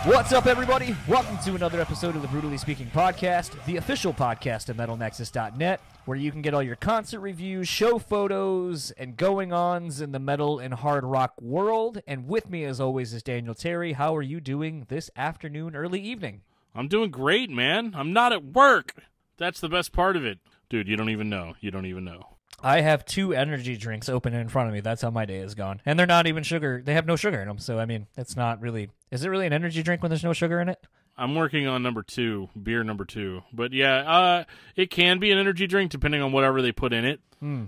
What's up, everybody? Welcome to another episode of the BREWtally Speaking Podcast, the official podcast of MetalNexus.net, where you can get all your concert reviews, show photos, and going-ons in the metal and hard rock world. And with me, as always, is Daniel Terry. How are you doing this afternoon, early evening? I'm doing great, man. I'm not at work. That's the best part of it. Dude, you don't even know. You don't even know. I have 2 energy drinks open in front of me. That's how my day is gone. And they're not even sugar. They have no sugar in them. So, I mean, it's not really... Is it really an energy drink when there's no sugar in it? I'm working on number 2, beer number 2. But yeah, it can be an energy drink depending on whatever they put in it,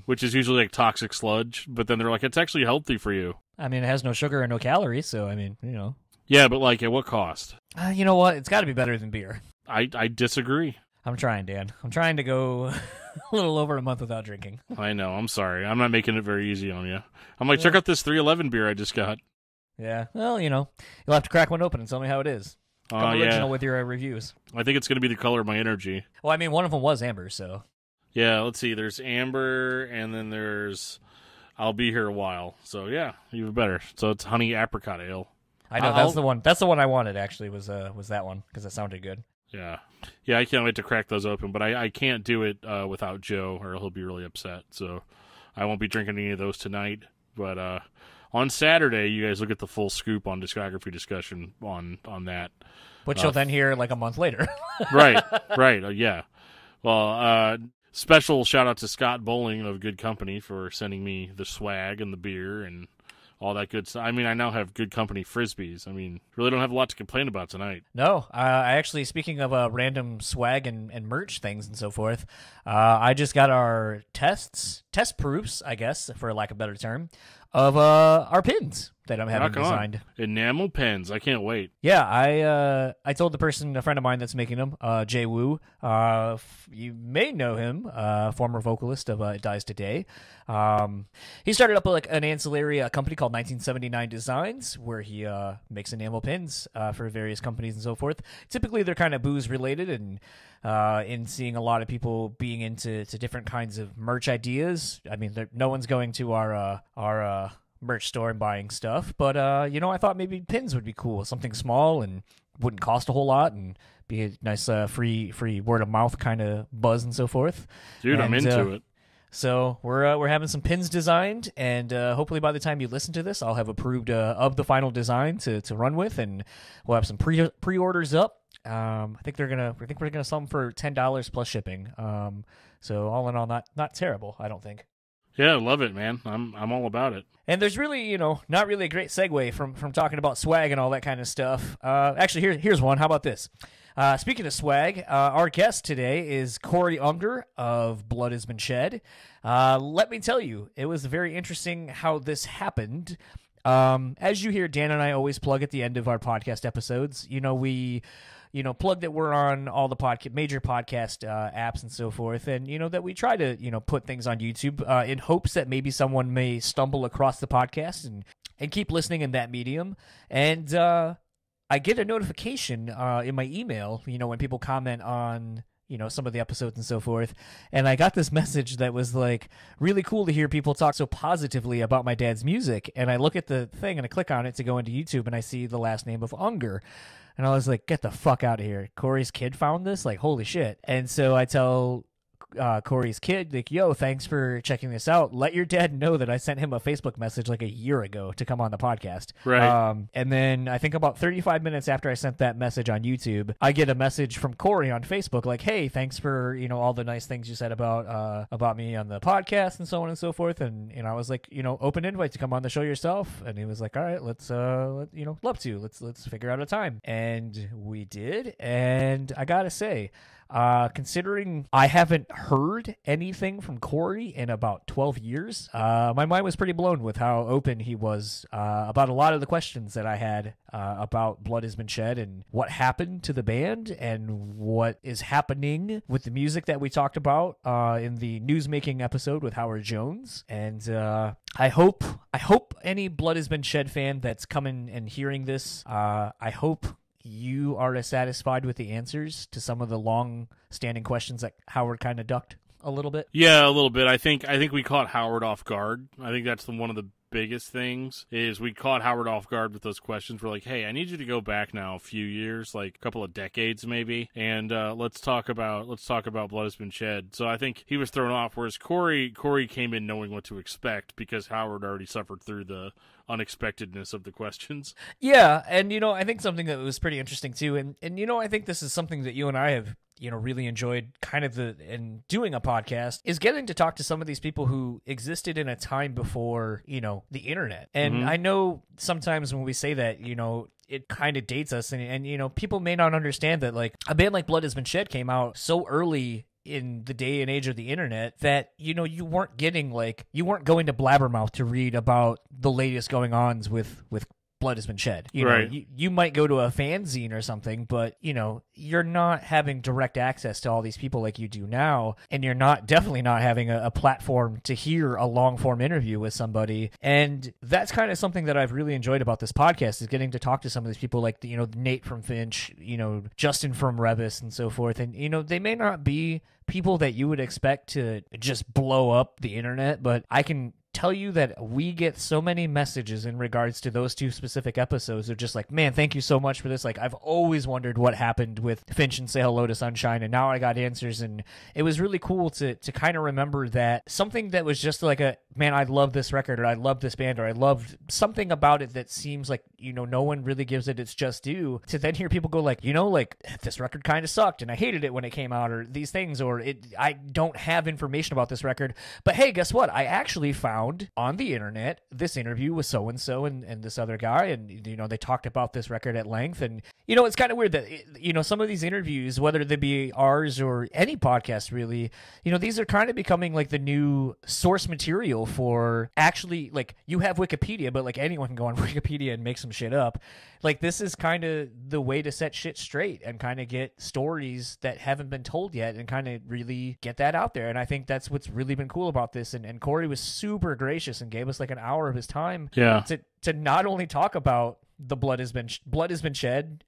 which is usually like toxic sludge. But then they're like, it's actually healthy for you. I mean, it has no sugar and no calories. So, I mean, you know. Yeah, but like at what cost? You know what? It's got to be better than beer. I disagree. I'm trying, Dan. I'm trying to go a little over a month without drinking. I know. I'm sorry. I'm not making it very easy on you. I'm like, check out this 311 beer I just got. Yeah. Well, you know, you'll have to crack one open and tell me how it is. Come original with your reviews. I think it's going to be the color of my energy. Well, I mean, one of them was amber, so. Yeah, let's see. There's amber, and then there's I'll be here a while. So, yeah, even better. So it's honey apricot ale. I know. That's the one. That's the one I wanted, actually, was that one, because it sounded good. Yeah. Yeah, I can't wait to crack those open, but I can't do it without Joe, or he'll be really upset. So I won't be drinking any of those tonight. But on Saturday, you guys will get the full scoop on discography discussion on that. Which you'll then hear like a month later. Right. Yeah. Well, special shout out to Scott Bowling of Good Company for sending me the swag and the beer and all that good stuff. I mean, I now have Good Company Frisbees. I mean, really don't have a lot to complain about tonight. No, I actually, speaking of random swag and merch things and so forth, I just got our test proofs, I guess, for lack of a better term, of our pins that I'm having designed. Enamel pens. I can't wait. Yeah, I told a friend of mine that's making them, Jay Wu. You may know him, former vocalist of It Dies Today. He started up an ancillary company called 1979 Designs, where he makes enamel pins for various companies and so forth. Typically, they're kind of booze related, and in seeing a lot of people being into different kinds of merch ideas. I mean, no one's going to our merch store and buying stuff, but I thought maybe pins would be cool, something small and wouldn't cost a whole lot and be a nice free word of mouth kind of buzz and so forth. Dude, I'm into it. So we're having some pins designed, and hopefully by the time you listen to this, I'll have approved of the final design to run with, and we'll have some pre-orders up. I think we're gonna sell them for $10 plus shipping. So all in all, not terrible, I don't think. Yeah, love it, man. I'm all about it. And there's really, not really a great segue from talking about swag and all that kind of stuff. Actually, here's one. How about this? Speaking of swag, our guest today is Corey Unger of Blood Has Been Shed. Let me tell you, it was very interesting how this happened. As you hear, Dan and I always plug at the end of our podcast episodes. We plug that we're on all the major podcast apps and so forth, and, that we try to, put things on YouTube in hopes that maybe someone may stumble across the podcast and keep listening in that medium. And I get a notification in my email, when people comment on, some of the episodes and so forth. And I got this message that was like, really cool to hear people talk so positively about my dad's music. And I look at the thing and I click on it to go into YouTube, and I see the last name of Unger. And I was like, get the fuck out of here. Corey's kid found this? Like, holy shit. And so I tell Corey's kid, like, yo, thanks for checking this out. Let your dad know that I sent him a Facebook message like a year ago to come on the podcast. Right. And then I think about 35 minutes after I sent that message on YouTube, I get a message from Corey on Facebook like, hey, thanks for, all the nice things you said about me on the podcast and so on and so forth. And, I was like, open invite to come on the show yourself. And he was like, all right, let's love to. Let's figure out a time. And we did. And I gotta say, considering I haven't heard anything from Corey in about 12 years, my mind was pretty blown with how open he was about a lot of the questions that I had about Blood Has Been Shed and what happened to the band and what is happening with the music that we talked about in the newsmaking episode with Howard Jones. And I hope any Blood Has Been Shed fan that's coming and hearing this, I hope you are as satisfied with the answers to some of the long-standing questions that Howard kind of ducked a little bit. Yeah, a little bit. I think we caught Howard off guard. I think that's one of the biggest things is we caught Howard off guard with those questions. We're like, hey, I need you to go back now a few years, like a couple of decades maybe, and let's talk about Blood Has Been Shed. So I think he was thrown off, whereas Corey came in knowing what to expect because Howard already suffered through the unexpectedness of the questions. Yeah, and I think something that was pretty interesting too, and I think this is something that you and I have really enjoyed kind of in doing a podcast, is getting to talk to some of these people who existed in a time before, the internet. And I know sometimes when we say that, it kind of dates us, and people may not understand that, like, a band like Blood Has Been Shed came out so early in the day and age of the internet that you weren't going to Blabbermouth to read about the latest going ons with Blood Has Been Shed. You might go to a fanzine or something, but you're not having direct access to all these people like you do now, and you're definitely not having a platform to hear a long form interview with somebody. And that's kind of something that I've really enjoyed about this podcast, is getting to talk to some of these people, like Nate from Finch, Justin from Revis, and so forth. And they may not be people that you would expect to just blow up the internet, but I can tell you that we get so many messages in regards to those two specific episodes of just like, man, thank you so much for this. Like, I've always wondered what happened with Finch and Say Hello to Sunshine, and now I got answers. And it was really cool to kind of remember that something that was just like man, I love this record, or I love this band, or I loved something about it that seems like, no one really gives it its just due, to then hear people go like, this record kind of sucked and I hated it when it came out, or these things, or I don't have information about this record, but hey, guess what? I actually found on the internet this interview with so-and-so and this other guy, and they talked about this record at length. And it's kind of weird that some of these interviews, whether they be ours or any podcast really, these are kind of becoming like the new source material for, actually, like, you have Wikipedia, but like anyone can go on Wikipedia and make some shit up. Like, this is kind of the way to set shit straight and kind of get stories that haven't been told yet and kind of really get that out there. And I think that's what's really been cool about this. And Corey was super gracious and gave us like an hour of his time to not only talk about the Blood Has Been Shed.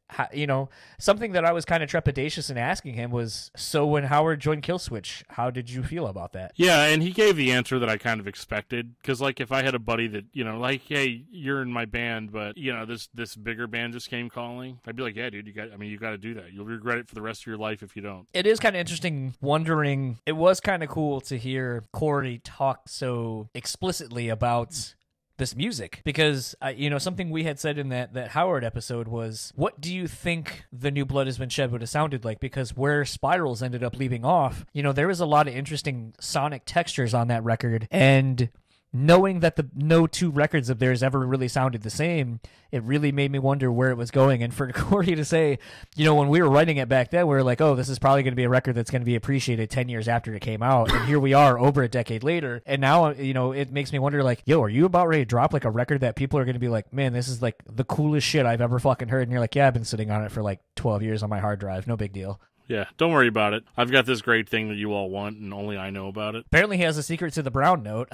Something that I was kind of trepidatious in asking him was, so when Howard joined Killswitch, how did you feel about that? Yeah, and he gave the answer that I kind of expected, because like, if I had a buddy that, like, hey, you're in my band, but this bigger band just came calling, I'd be like, yeah, dude, you got to do that. You'll regret it for the rest of your life if you don't. It is kind of interesting wondering, it was kind of cool to hear Corey talk so explicitly about this music, because something we had said in that Howard episode was, what do you think the new Blood Has Been Shed would have sounded like? Because where Spirals ended up leaving off, there was a lot of interesting sonic textures on that record, and knowing that no two records of theirs ever really sounded the same, it really made me wonder where it was going. And for Corey to say, when we were writing it back then, we were like, oh, this is probably going to be a record that's going to be appreciated 10 years after it came out. And here we are over a decade later. And now, it makes me wonder, like, yo, are you about ready to drop like a record that people are going to be like, man, this is like the coolest shit I've ever fucking heard? And you're like, yeah, I've been sitting on it for like 12 years on my hard drive. No big deal. Yeah, don't worry about it. I've got this great thing that you all want, and only I know about it. Apparently he has a secret to the brown note.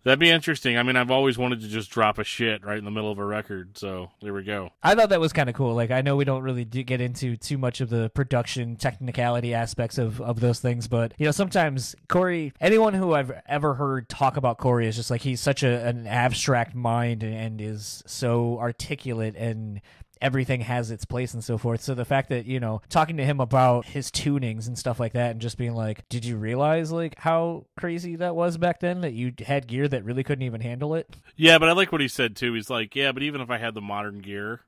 That'd be interesting. I mean, I've always wanted to just drop a shit right in the middle of a record, so there we go. I thought that was kind of cool. Like, I know we don't really get into too much of the production technicality aspects of those things, but, sometimes Corey, anyone who I've ever heard talk about Corey is just like, he's such an abstract mind and is so articulate, and everything has its place and so forth. So the fact that, talking to him about his tunings and stuff like that, and just being like, did you realize like how crazy that was back then, that you had gear that really couldn't even handle it? Yeah, but I like what he said too. He's like, yeah, but even if I had the modern gear,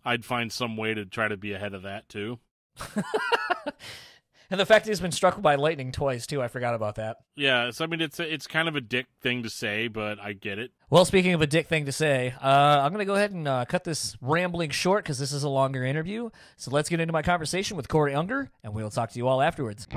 I'd find some way to try to be ahead of that too. And the fact that he's been struck by lightning twice, too. I forgot about that. Yeah, so I mean, it's kind of a dick thing to say, but I get it. Well, speaking of a dick thing to say, I'm going to go ahead and cut this rambling short, because this is a longer interview. So let's get into my conversation with Corey Unger, and we'll talk to you all afterwards.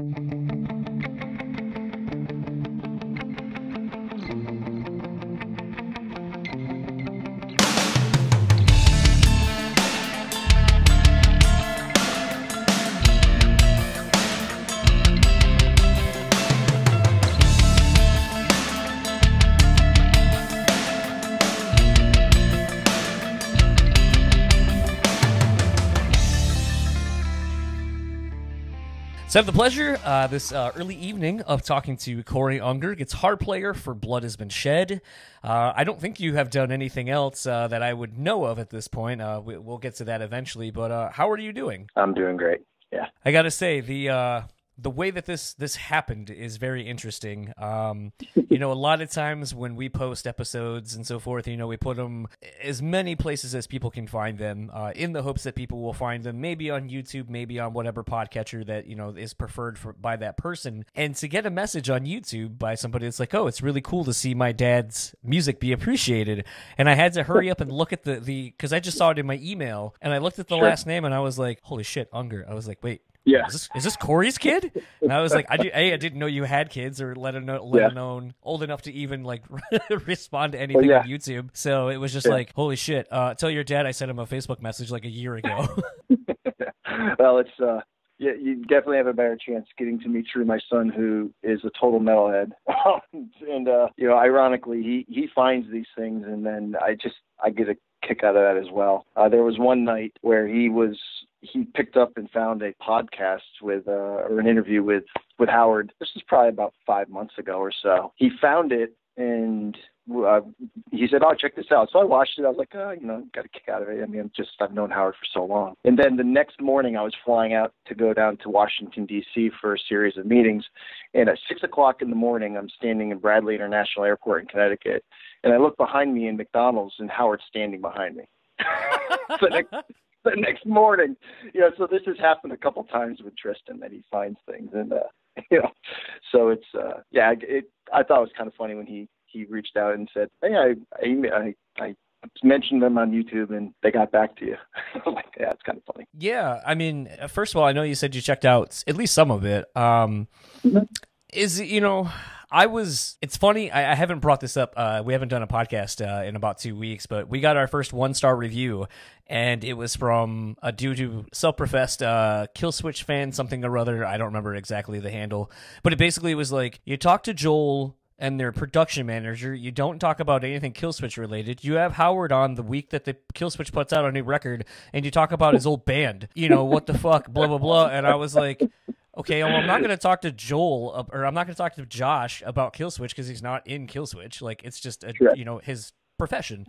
So I have the pleasure this early evening of talking to Corey Unger, guitar player for Blood Has Been Shed. I don't think you have done anything else that I would know of at this point. We'll get to that eventually, but how are you doing? I'm doing great, yeah. I gotta say, the way that this happened is very interesting. A lot of times when we post episodes and so forth, we put them as many places as people can find them, in the hopes that people will find them, maybe on YouTube, maybe on whatever podcatcher that, is preferred by that person. And to get a message on YouTube by somebody that's like, oh, it's really cool to see my dad's music be appreciated. And I had to hurry up and look at because I just saw it in my email, and I looked at the last name, and I was like, holy shit, Unger. I was like, wait. Yeah. Is this Corey's kid? And I was like, I didn't know you had kids, or let alone old enough to even like respond to anything on YouTube. So it was just like, holy shit. Tell your dad I sent him a Facebook message like a year ago. Well, it's you definitely have a better chance getting to meet through my son, who is a total metalhead. And ironically, he finds these things, and then I get a kick out of that as well. There was one night where he picked up and found a podcast or an interview with Howard. This is probably about 5 months ago or so. He found it, and he said, oh, check this out. So I watched it. I was like, got a kick out of it. I mean, I've known Howard for so long. And then the next morning I was flying out to go down to Washington, D.C. for a series of meetings. And at 6 o'clock in the morning, I'm standing in Bradley International Airport in Connecticut. And I look behind me in McDonald's, and Howard's standing behind me. The next morning, so this has happened a couple times with Tristan, that he finds things, and so it's I thought it was kind of funny when he reached out and said, hey, I mentioned them on YouTube and they got back to you. I was like, yeah, it's kind of funny. Yeah, I mean, first of all, I know you said you checked out at least some of it. It's funny, I haven't brought this up. We haven't done a podcast in about 2 weeks, but we got our first 1-star review, and it was from a dude who self-professed Killswitch fan, something or other. I don't remember exactly the handle, but it basically was like, you talk to Joel and their production manager, you don't talk about anything Killswitch related. You have Howard on the week that the Killswitch puts out a new record, and you talk about his old band. What the fuck, blah, blah, blah. And I was like, okay, well, I'm not going to talk to Joel, or I'm not going to talk to Josh about Killswitch because he's not in Killswitch. Like, it's just, his profession.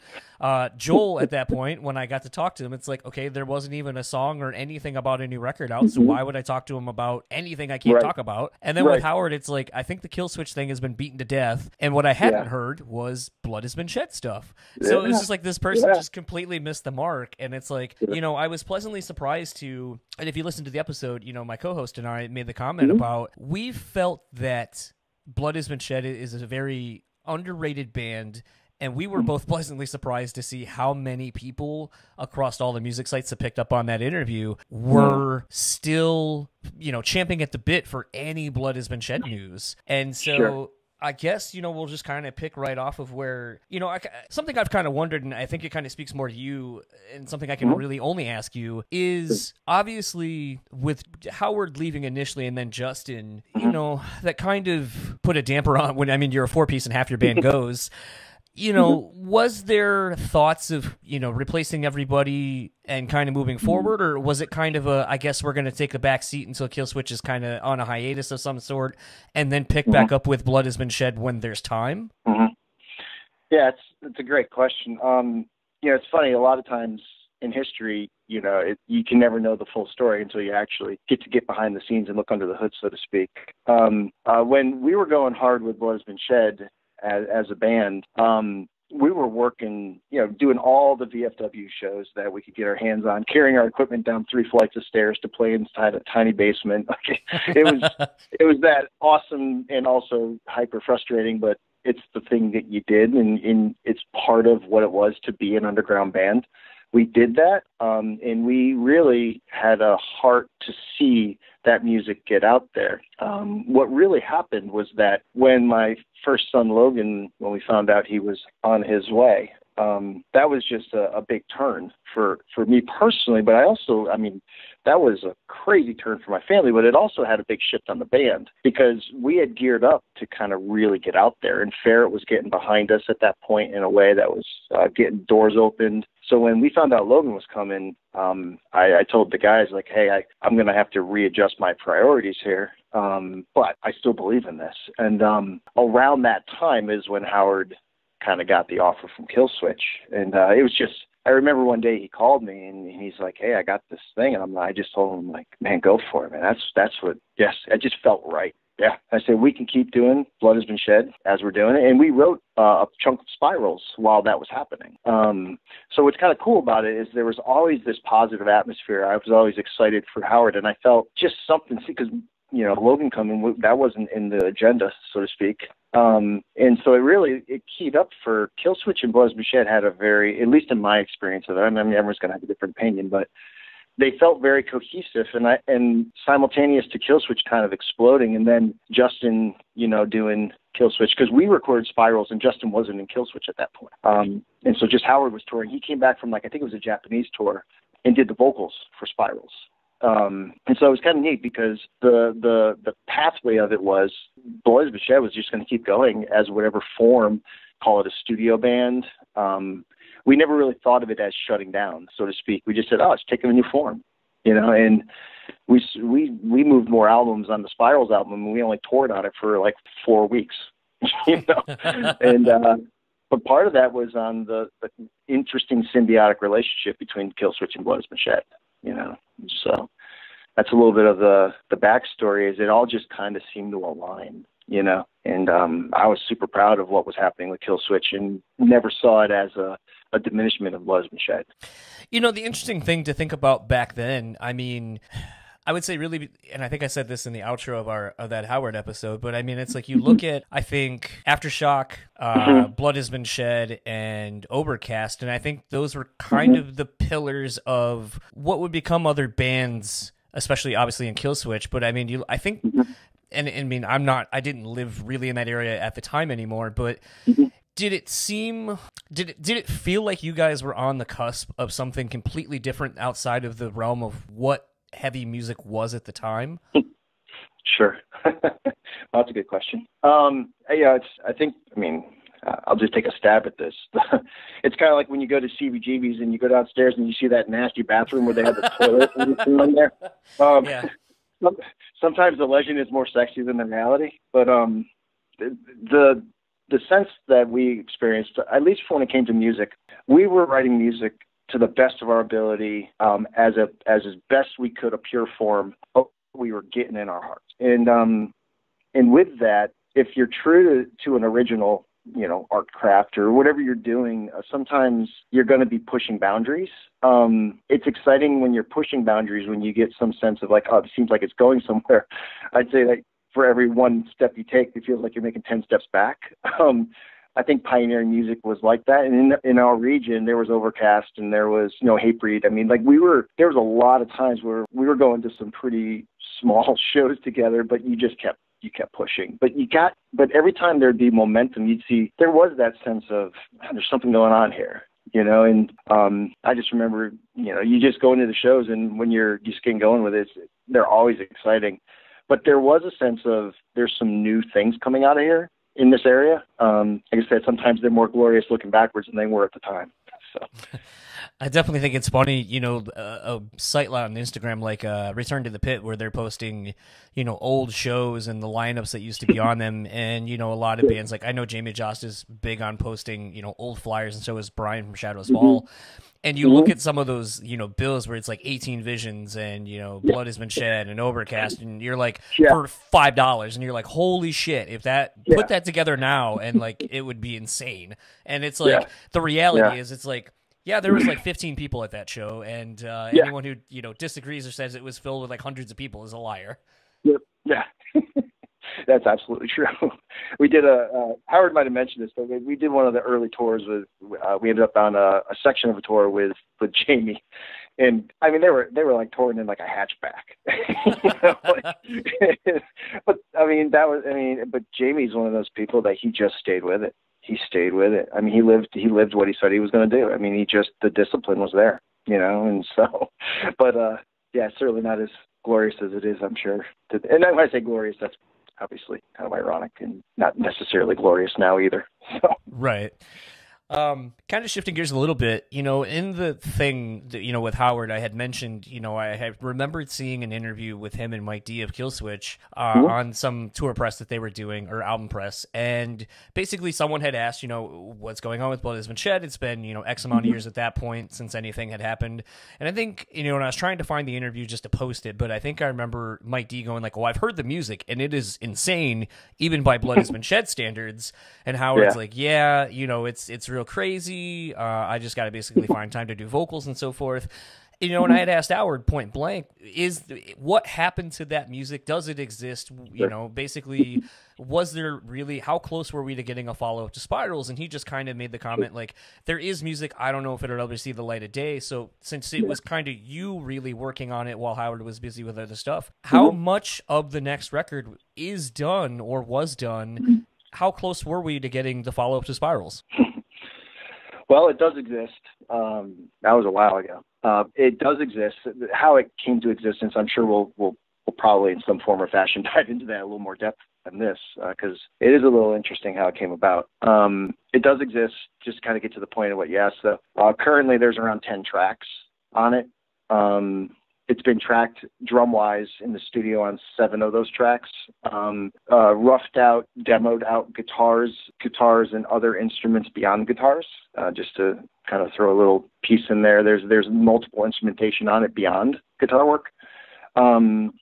Joel, at that point, when I got to talk to him, it's like, okay, there wasn't even a song or anything about a new record out, so why would I talk to him about anything I can't talk about? And then with Howard, it's like, I think the Killswitch thing has been beaten to death, and what I hadn't heard was Blood Has Been Shed stuff. So it was just like, this person just completely missed the mark, and it's like, I was pleasantly surprised to, and if you listen to the episode, my co-host and I made the comment about, we felt that Blood Has Been Shed is a very underrated band. And we were both pleasantly surprised to see how many people across all the music sites that picked up on that interview were still, champing at the bit for any Blood Has Been Shed news. And so I guess, we'll just kind of pick right off of where, something I've kind of wondered, and I think it kind of speaks more to you, and something I can really only ask you, is obviously with Howard leaving initially and then Justin, that kind of put a damper on when, you're a 4-piece and half your band goes. Was there thoughts of, replacing everybody and kind of moving forward, or was it kind of I guess we're going to take a back seat until Killswitch is kind of on a hiatus of some sort and then pick back up with Blood Has Been Shed when there's time? Yeah, it's a great question. It's funny, a lot of times in history, you can never know the full story until you actually get behind the scenes and look under the hood, so to speak. When we were going hard with Blood Has Been Shed, as a band, we were working, doing all the VFW shows that we could get our hands on, carrying our equipment down 3 flights of stairs to play inside a tiny basement. It was that awesome and also hyper frustrating, but it's the thing that you did, and it's part of what it was to be an underground band. We did that, and we really had a heart to see that music get out there. What really happened was that when my first son, Logan, when we found out he was on his way, that was just a big turn for me personally. But I also, I mean, that was a crazy turn for my family, but it also had a big shift on the band because we had geared up to kind of really get out there, and Ferret was getting behind us at that point in a way that was getting doors opened. So when we found out Logan was coming, I told the guys, like, hey, I'm going to have to readjust my priorities here. But I still believe in this. And around that time is when Howard kind of got the offer from Killswitch. And it was just, I remember one day he called me and he's like, hey, I got this thing. And I just told him, like, man, go for it, man. That's what, yes, it just felt right. Yeah. I said, we can keep doing Blood Has Been Shed as we're doing it. And we wrote a chunk of Spirals while that was happening. So what's kind of cool about it is there was always this positive atmosphere. I was always excited for Howard, and I felt just something, because, you know, Logan coming, that wasn't in the agenda, so to speak. And so it keyed up for Killswitch and Blood Has Been Shed had a very, at least in my experience of it, I mean, everyone's going to have a different opinion, but they felt very cohesive and simultaneous to Killswitch kind of exploding, and then Justin, you know, doing Killswitch, because we recorded Spirals and Justin wasn't in Killswitch at that point. And so just Howard was touring. He came back from, like, I think it was a Japanese tour, and did the vocals for Spirals. And so it was kind of neat because the pathway of it was Blood Has Been Shed was just going to keep going as whatever form, call it a studio band. We never really thought of it as shutting down, so to speak. We just said, oh, it's taking a new form, you know, and we moved more albums on the Spirals album, and we only toured on it for like 4 weeks, you know, and, but part of that was on the interesting symbiotic relationship between Killswitch and Blood Has Been Shed, you know. So that's a little bit of the backstory, is it all just kind of seemed to align, you know. And I was super proud of what was happening with Killswitch and never saw it as a diminishment of Blood Has Been Shed. You know, the interesting thing to think about back then, I mean, I would say really, and I think I said this in the outro of that Howard episode, but I mean, it's like you look at, I think, Aftershock, Blood Has Been Shed, and Overcast, and I think those were kind of the pillars of what would become other bands, especially obviously in Killswitch. But I mean, I think, and I mean, I didn't live really in that area at the time anymore, but did it feel like you guys were on the cusp of something completely different outside of the realm of what heavy music was at the time? Sure. That's a good question. Yeah, I'll just take a stab at this. It's kind of like when you go to CBGB's and you go downstairs and you see that nasty bathroom where they have the toilet in there. Yeah. Sometimes the legend is more sexy than the reality, but the sense that we experienced, at least when it came to music, we were writing music to the best of our ability, as best we could, a pure form of what we were getting in our hearts. And with that, if you're true to an original, you know, art craft or whatever you're doing, sometimes you're going to be pushing boundaries. It's exciting when you're pushing boundaries, when you get some sense of like, oh, it seems like it's going somewhere. I'd say that for every one step you take, it feels like you're making 10 steps back. I think pioneering music was like that. And in our region, there was Overcast and there was, you know, Hatebreed. I mean, like there was a lot of times where we were going to some pretty small shows together, but you kept pushing. But every time there'd be momentum, you'd see there was that sense of, man, there's something going on here, you know. And I just remember, you know, you just go into the shows, and when you're just getting going with it, they're always exciting. But there was a sense of there's some new things coming out of here in this area. Like I said, sometimes they're more glorious looking backwards than they were at the time. So I definitely think it's funny, you know, a site on Instagram like Return to the Pit, where they're posting, you know, old shows and the lineups that used to be on them. And, you know, a lot of bands, like I know Jamie Jost is big on posting, you know, old flyers, and so is Brian from Shadows Fall. And you look at some of those, you know, bills where it's like 18 Visions and, you know, Blood Has Been Shed and Overcast, and you're like, for $5, and you're like, holy shit, if put that together now, and like, it would be insane. And it's like, the reality is, it's like, there was like 15 people at that show, and anyone who, you know, disagrees or says it was filled with like hundreds of people is a liar. Yep. Yeah. That's absolutely true. We did Howard might have mentioned this, but we did one of the early tours with, we ended up on a section of a tour with Jamie. And I mean, they were like touring in like a hatchback, you know, like, but Jamie's one of those people that he just stayed with it. he stayed with it. I mean, he lived what he said he was going to do. I mean, the discipline was there, and so, but, yeah, certainly not as glorious as it is, I'm sure. And when I say glorious, that's obviously kind of ironic and not necessarily glorious now either. So. Right. Kind of shifting gears a little bit, in the thing that, with Howard, I had mentioned, I had remembered seeing an interview with him and Mike D of Killswitch on some tour press that they were doing, or album press. And basically someone had asked, what's going on with Blood Has Been Shed? It's been, X amount of years at that point since anything had happened. And I think, when I was trying to find the interview just to post it, but I think I remember Mike D going like, well, I've heard the music and it is insane, even by Blood Has Been Shed standards. And Howard's like, yeah, it's real crazy. I just got to basically find time to do vocals and so forth. And I had asked Howard point blank, what happened to that music? Does it exist? Basically, was there really, how close were we to getting a follow-up to Spirals? And he just kind of made the comment like, there is music. I don't know if it'll ever see the light of day. So since it was kind of you really working on it while Howard was busy with other stuff, how much of the next record is done or was done? How close were we to getting the follow-up to Spirals? Well, it does exist. That was a while ago. It does exist. How it came to existence, I'm sure we'll probably in some form or fashion dive into that a little more depth than this, because it is a little interesting how it came about. It does exist. Just kind of get to the point of what you asked. So, currently, there's around 10 tracks on it. It's been tracked drum-wise in the studio on 7 of those tracks. Roughed out, demoed out guitars, and other instruments beyond guitars, just to kind of throw a little piece in there. There's multiple instrumentation on it beyond guitar work. And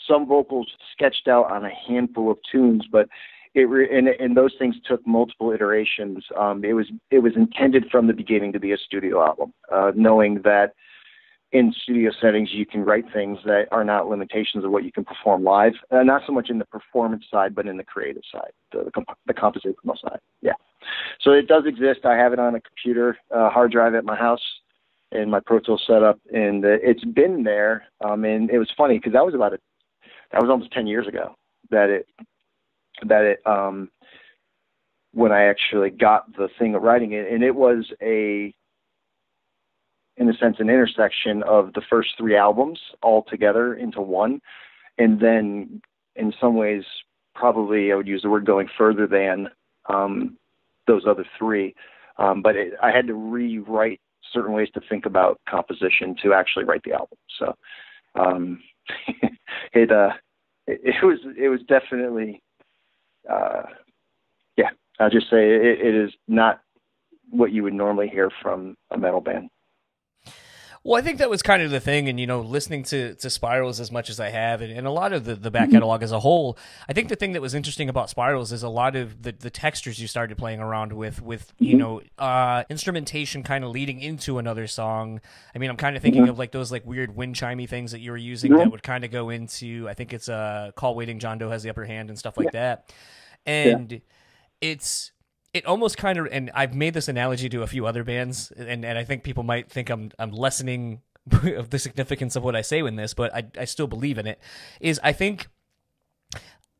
some vocals sketched out on a handful of tunes, but and those things took multiple iterations. It was intended from the beginning to be a studio album, knowing that in studio settings, you can write things that are not limitations of what you can perform live. Not so much in the performance side, but in the creative side, the compositional side. Yeah. So it does exist. I have it on a computer, hard drive at my house in my Pro Tools setup, and it's been there. And it was funny because that was almost 10 years ago that it when I actually got the thing of writing it, and it was in a sense, an intersection of the first 3 albums all together into one. And then in some ways, probably I would use the word going further than those other 3. But I had to rewrite certain ways to think about composition to actually write the album. So it was definitely, I'll just say it is not what you would normally hear from a metal band. Well, I think that was kind of the thing, and, listening to Spirals as much as I have, and a lot of the back catalog as a whole, I think the thing that was interesting about Spirals is a lot of the textures you started playing around with instrumentation kind of leading into another song. I mean, I'm kind of thinking of like those like weird wind chimey things that you were using that would kind of go into, I think it's Call Waiting, John Doe Has the Upper Hand and stuff like that. And it almost kind of, and I've made this analogy to a few other bands, and I think people might think I'm lessening of the significance of what I say in this, but I still believe in it, is I think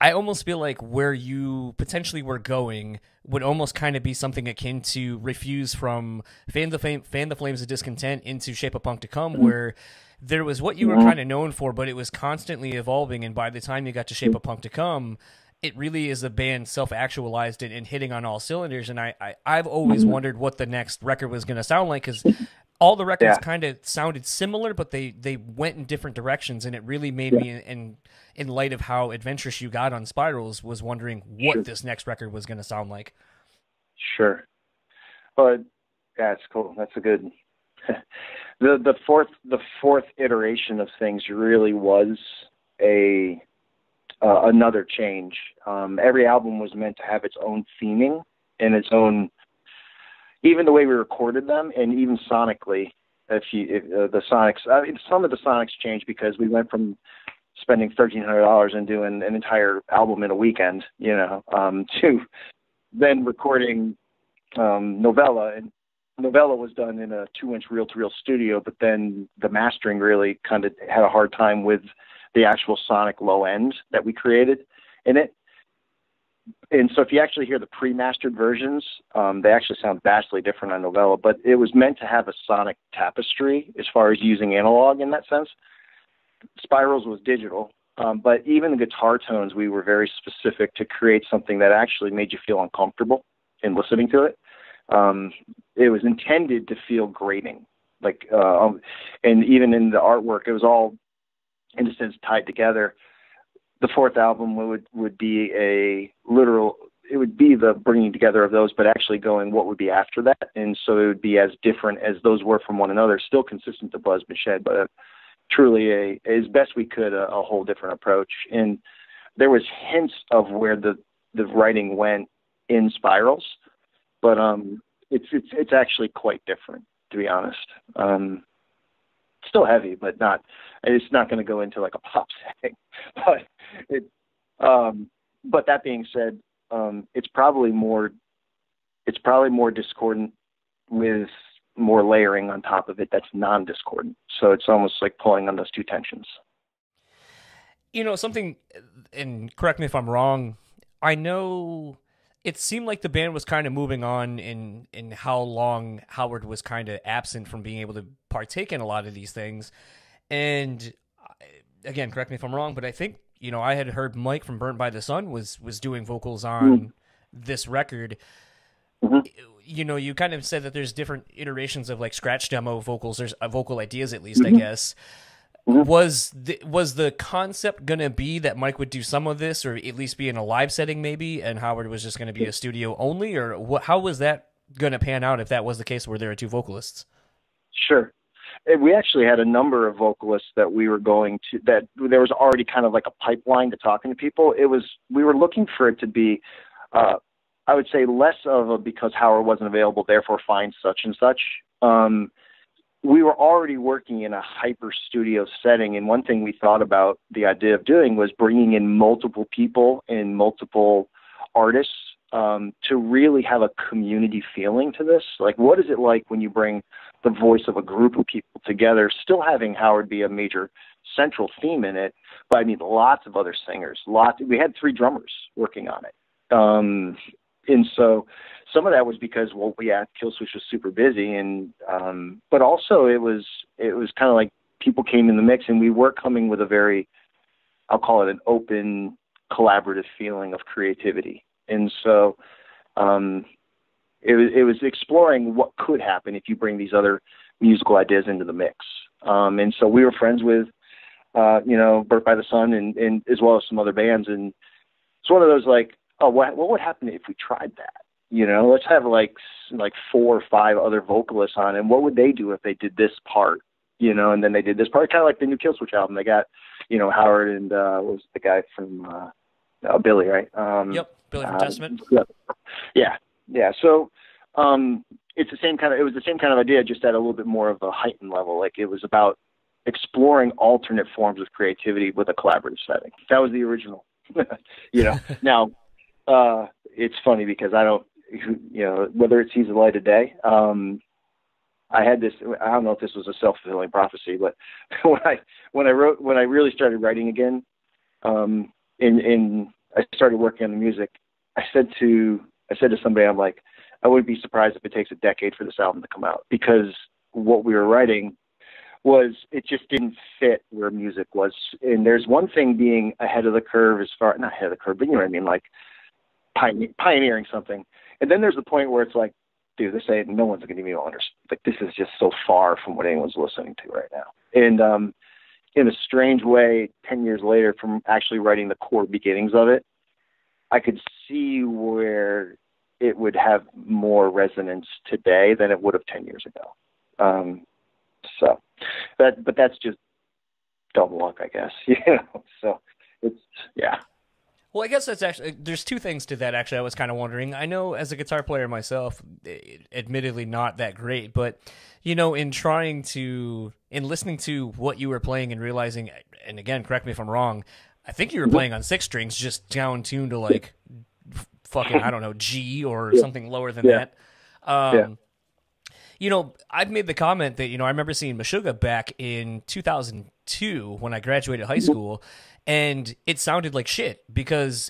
I almost feel like where you potentially were going would almost kind of be something akin to Refuse from Fan the Flames of Discontent into Shape of Punk to Come, where there was what you were kind of known for, but it was constantly evolving, and by the time you got to Shape of Punk to Come, it really is a band self-actualized and hitting on all cylinders. And I've always wondered what the next record was going to sound like, because all the records kind of sounded similar, but they went in different directions. And it really made me, in light of how adventurous you got on Spirals, was wondering what this next record was going to sound like. Sure. Well, that's cool. That's a good... the fourth iteration of things really was another change. Every album was meant to have its own theming and its own, even the way we recorded them, and even sonically. The sonics, some of the sonics changed because we went from spending $1,300 and doing an entire album in a weekend, to then recording Novella. And Novella was done in a 2-inch reel-to-reel studio, but then the mastering really kind of had a hard time with the actual sonic low end that we created in it. And so if you actually hear the pre-mastered versions, they actually sound vastly different on Novella, but it was meant to have a sonic tapestry as far as using analog in that sense. Spirals was digital, but even the guitar tones, we were very specific to create something that actually made you feel uncomfortable in listening to it. It was intended to feel grating, and even in the artwork, it was all, in a sense, tied together. The fourth album would be it would be the bringing together of those, but actually going what would be after that. And so it would be as different as those were from one another, still consistent to Buzz Shed, but truly as best we could, a whole different approach. And there was hints of where the writing went in Spirals, but it's actually quite different, to be honest. Still heavy, but it's not going to go into like a pop setting. But that being said, it's probably more discordant with more layering on top of it that's non-discordant. So it's almost like pulling on those two tensions. Something, and correct me if I'm wrong, I know it seemed like the band was kind of moving on in how long Howard was kind of absent from being able to partake in a lot of these things. And again, correct me if I'm wrong, but I think, I had heard Mike from Burnt by the Sun was doing vocals on this record. Mm-hmm. You kind of said that there's different iterations of like scratch demo vocals. There's vocal ideas, at least, I guess. Was the concept going to be that Mike would do some of this, or at least be in a live setting maybe, and Howard was just going to be a studio only, or how was that going to pan out if that was the case where there are two vocalists? Sure. We actually had a number of vocalists that we were that there was already kind of like a pipeline to talking to people. We were looking for it to be, I would say, less of a because Howard wasn't available, therefore find such and such. We were already working in a hyper studio setting, and one thing we thought about the idea of doing was bringing in multiple people and multiple artists to really have a community feeling to this. Like, what is it like when you bring the voice of a group of people together, still having Howard be a major central theme in it, but I mean lots of other singers. We had 3 drummers working on it. And so some of that was because, Killswitch was super busy, and but also it was kind of like people came in the mix, and we were coming with a very, I'll call it an open, collaborative feeling of creativity. And so it was exploring what could happen if you bring these other musical ideas into the mix. And so we were friends with, Burnt by the Sun and as well as some other bands, and it's one of those like, oh, what would happen if we tried that? Let's have like 4 or 5 other vocalists on, and what would they do if they did this part? And then they did this part, kind of like the new Killswitch album. They got, Howard and what was the guy from Billy, right? Yep, Billy from Testament. Yeah. So it was the same kind of idea, just at a little bit more of a heightened level. Like, it was about exploring alternate forms of creativity with a collaborative setting. That was the original. Now. It's funny because I don't, whether it sees the light of day, I had this, I don't know if this was a self-fulfilling prophecy, but when I really started writing again, and I started working on the music, I said to somebody, I'm like, I wouldn't be surprised if it takes a decade for this album to come out, because what we were writing it just didn't fit where music was. And there's one thing being ahead of the curve, not ahead of the curve, but you know what I mean? Like, pioneering something, and then there's the point where it's like, dude, no one's going to even understand. Like, this is just so far from what anyone's listening to right now. And in a strange way, 10 years later, from actually writing the core beginnings of it, I could see where it would have more resonance today than it would have 10 years ago. But that's just dumb luck, I guess. So it's Well, I guess that's actually, there's 2 things to that, actually. I was kind of wondering. I know as a guitar player myself, admittedly not that great, but, in listening to what you were playing and realizing, and again, correct me if I'm wrong, I think you were playing on 6 strings, just down tuned to like fucking, I don't know, G or something lower than that. I've made the comment that, I remember seeing Meshuggah back in 2002 when I graduated high school, and it sounded like shit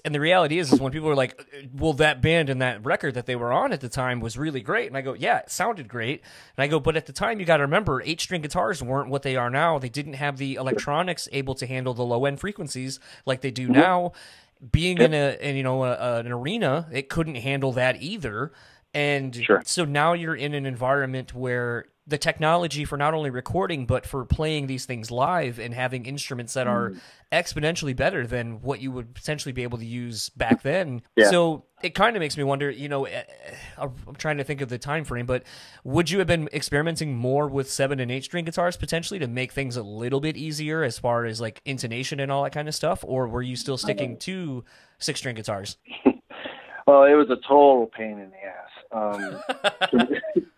and the reality is when people were like, well, that band and that record that they were on at the time was really great. And I go, yeah, it sounded great. And I go, but at the time you got to remember 8-string guitars weren't what they are now. They didn't have the electronics able to handle the low end frequencies like they do now. Being in an arena, it couldn't handle that either. And so now you're in an environment where the technology for not only recording, but for playing these things live and having instruments that are exponentially better than what you would potentially be able to use back then. Yeah. So it kind of makes me wonder, I'm trying to think of the time frame, but would you have been experimenting more with 7 and 8-string guitars potentially to make things a little bit easier as far as like intonation and all that kind of stuff? Or were you still sticking to 6-string guitars? Well, it was a total pain in the ass.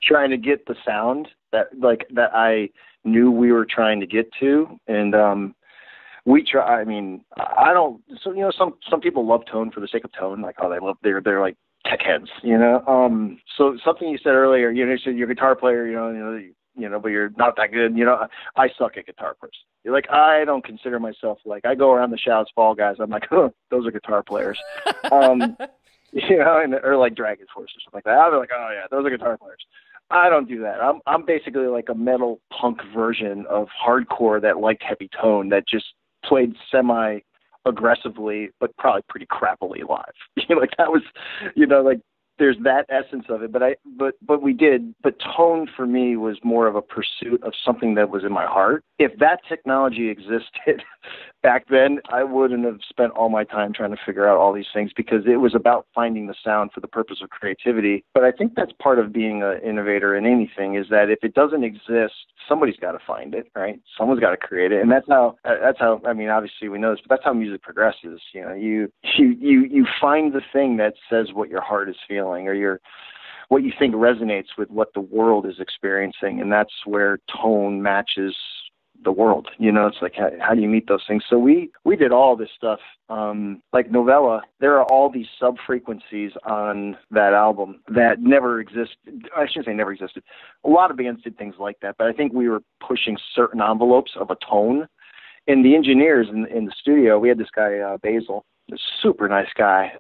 Trying to get the sound that I knew we were trying to get to. And we try, I mean, I don't, so, some people love tone for the sake of tone, like, they're like tech heads, so something you said earlier, you said you're a guitar player, but you're not that good. I suck at guitar players. You're like, I don't consider myself I go around the shouts, fall guys. I'm like, oh, those are guitar players. Or like Dragon Force or something like that. I'll be like, oh yeah, those are guitar players. I don't do that. I'm basically like a metal punk version of hardcore that liked heavy tone that just played semi-aggressively, but probably pretty crappily live. That was, there's that essence of it. But we did. But tone for me was more of a pursuit of something that was in my heart. If that technology existed back then, I wouldn't have spent all my time trying to figure out all these things because it was about finding the sound for the purpose of creativity. But I think that's part of being an innovator in anything is that if it doesn't exist, somebody's got to find it, right? Someone's got to create it. And that's how, I mean, obviously we know this, but that's how music progresses. You find the thing that says what your heart is feeling or what you think resonates with what the world is experiencing. And that's where tone matches the world. It's like, how do you meet those things? So we did all this stuff. Like Novella, there are all these sub-frequencies on that album that never existed. I shouldn't say never existed. A lot of bands did things like that, but I think we were pushing certain envelopes of a tone. And the engineers in the studio, we had this guy, Basil, a super nice guy.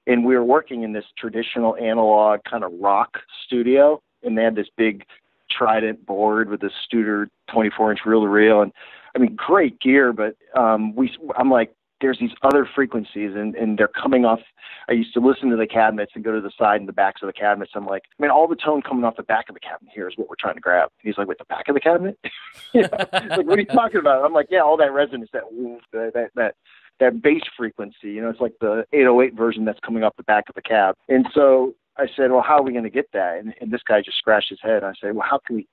And we were working in this traditional analog kind of rock studio, and they had this big Trident board with a Studer 24-inch reel-to-reel, and I mean, great gear. But I'm like, there's these other frequencies, and they're coming off. I used to listen to the cabinets and go to the side and the backs of the cabinets. I'm like, man, all the tone coming off the back of the cabinet here is what we're trying to grab. He's like, wait, the back of the cabinet? Like, what are you talking about? I'm like, yeah, all that resonance, that bass frequency. It's like the 808 version that's coming off the back of the cab. And so I said, well, how are we going to get that? And this guy just scratched his head. I said, well, how can we?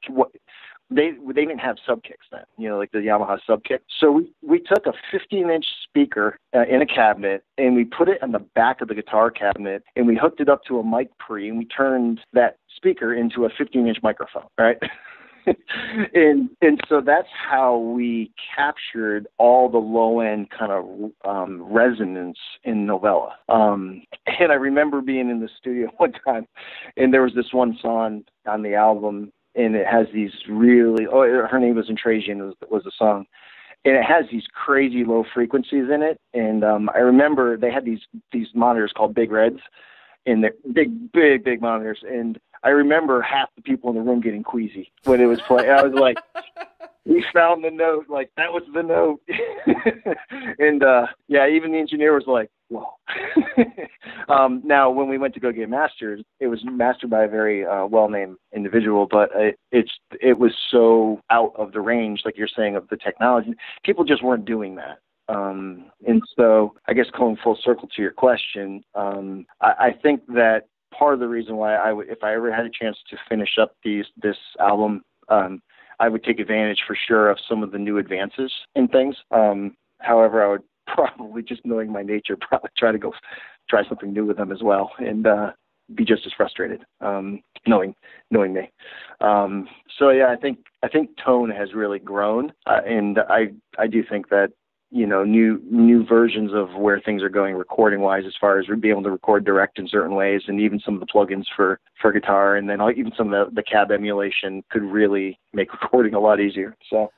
They didn't have sub kicks then, like the Yamaha sub kick. So we took a 15-inch speaker in a cabinet and we put it on the back of the guitar cabinet and we hooked it up to a mic pre and we turned that speaker into a 15-inch microphone, right? and so that's how we captured all the low end kind of resonance in Novella. And I remember being in the studio one time, and there was this one song on the album, and it has these really her name was Intrasian was the song, and it has these crazy low frequencies in it. And I remember they had these monitors called Big Reds, and they're big monitors, and I remember half the people in the room getting queasy when it was playing. I was like, we found the note. Like, that was the note. And, even the engineer was like, whoa. Now, when we went to go get mastered, it was mastered by a very well-named individual, but it was so out of the range, like you're saying, of the technology. People just weren't doing that. And so I guess going full circle to your question, I think that part of the reason why if I ever had a chance to finish up this album, I would take advantage for sure of some of the new advances in things. However, I would probably, just knowing my nature, probably try something new with them as well, and be just as frustrated, knowing me. So yeah, I think tone has really grown, and I do think that new versions of where things are going recording wise, as far as being able to record direct in certain ways, and even some of the plugins for guitar, and then even some of the cab emulation could really make recording a lot easier. So.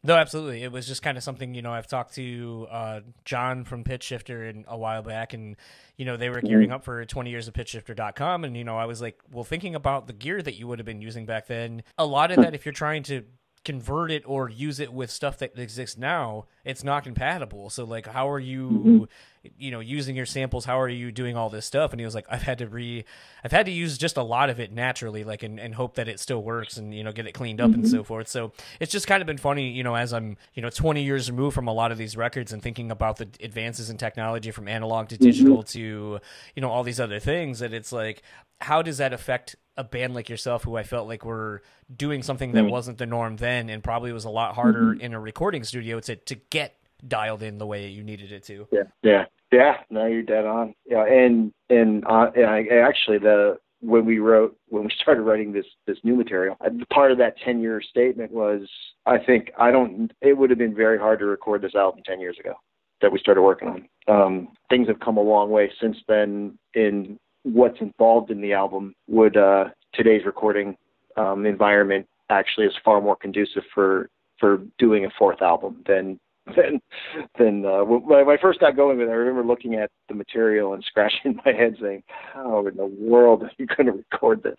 No, absolutely. It was just kind of something, I've talked to John from Pitch Shifter a while back, and, they were gearing up for 20 years of pitchshifter.com. And, I was like, well, thinking about the gear that you would have been using back then, a lot of that, if you're trying to convert it or use it with stuff that exists now, it's not compatible. So like, how are you, using your samples? How are you doing all this stuff? And he was like, I've had to use just a lot of it naturally, like, and hope that it still works and, get it cleaned up and so forth. So it's just kind of been funny, as I'm, 20 years removed from a lot of these records and thinking about the advances in technology from analog to digital to, all these other things, that it's like, how does that affect a band like yourself, who I felt like were doing something that wasn't the norm then, and probably was a lot harder in a recording studio to get dialed in the way you needed it to? Yeah. No, you're dead on. Yeah, and actually, when we started writing this new material, part of that 10-year statement was, it would have been very hard to record this album 10 years ago that we started working on. Things have come a long way since then in what's involved in the album. Today's recording environment actually is far more conducive for doing a fourth album than when I first got going with it. I remember looking at the material and scratching my head saying, how in the world are you going to record this?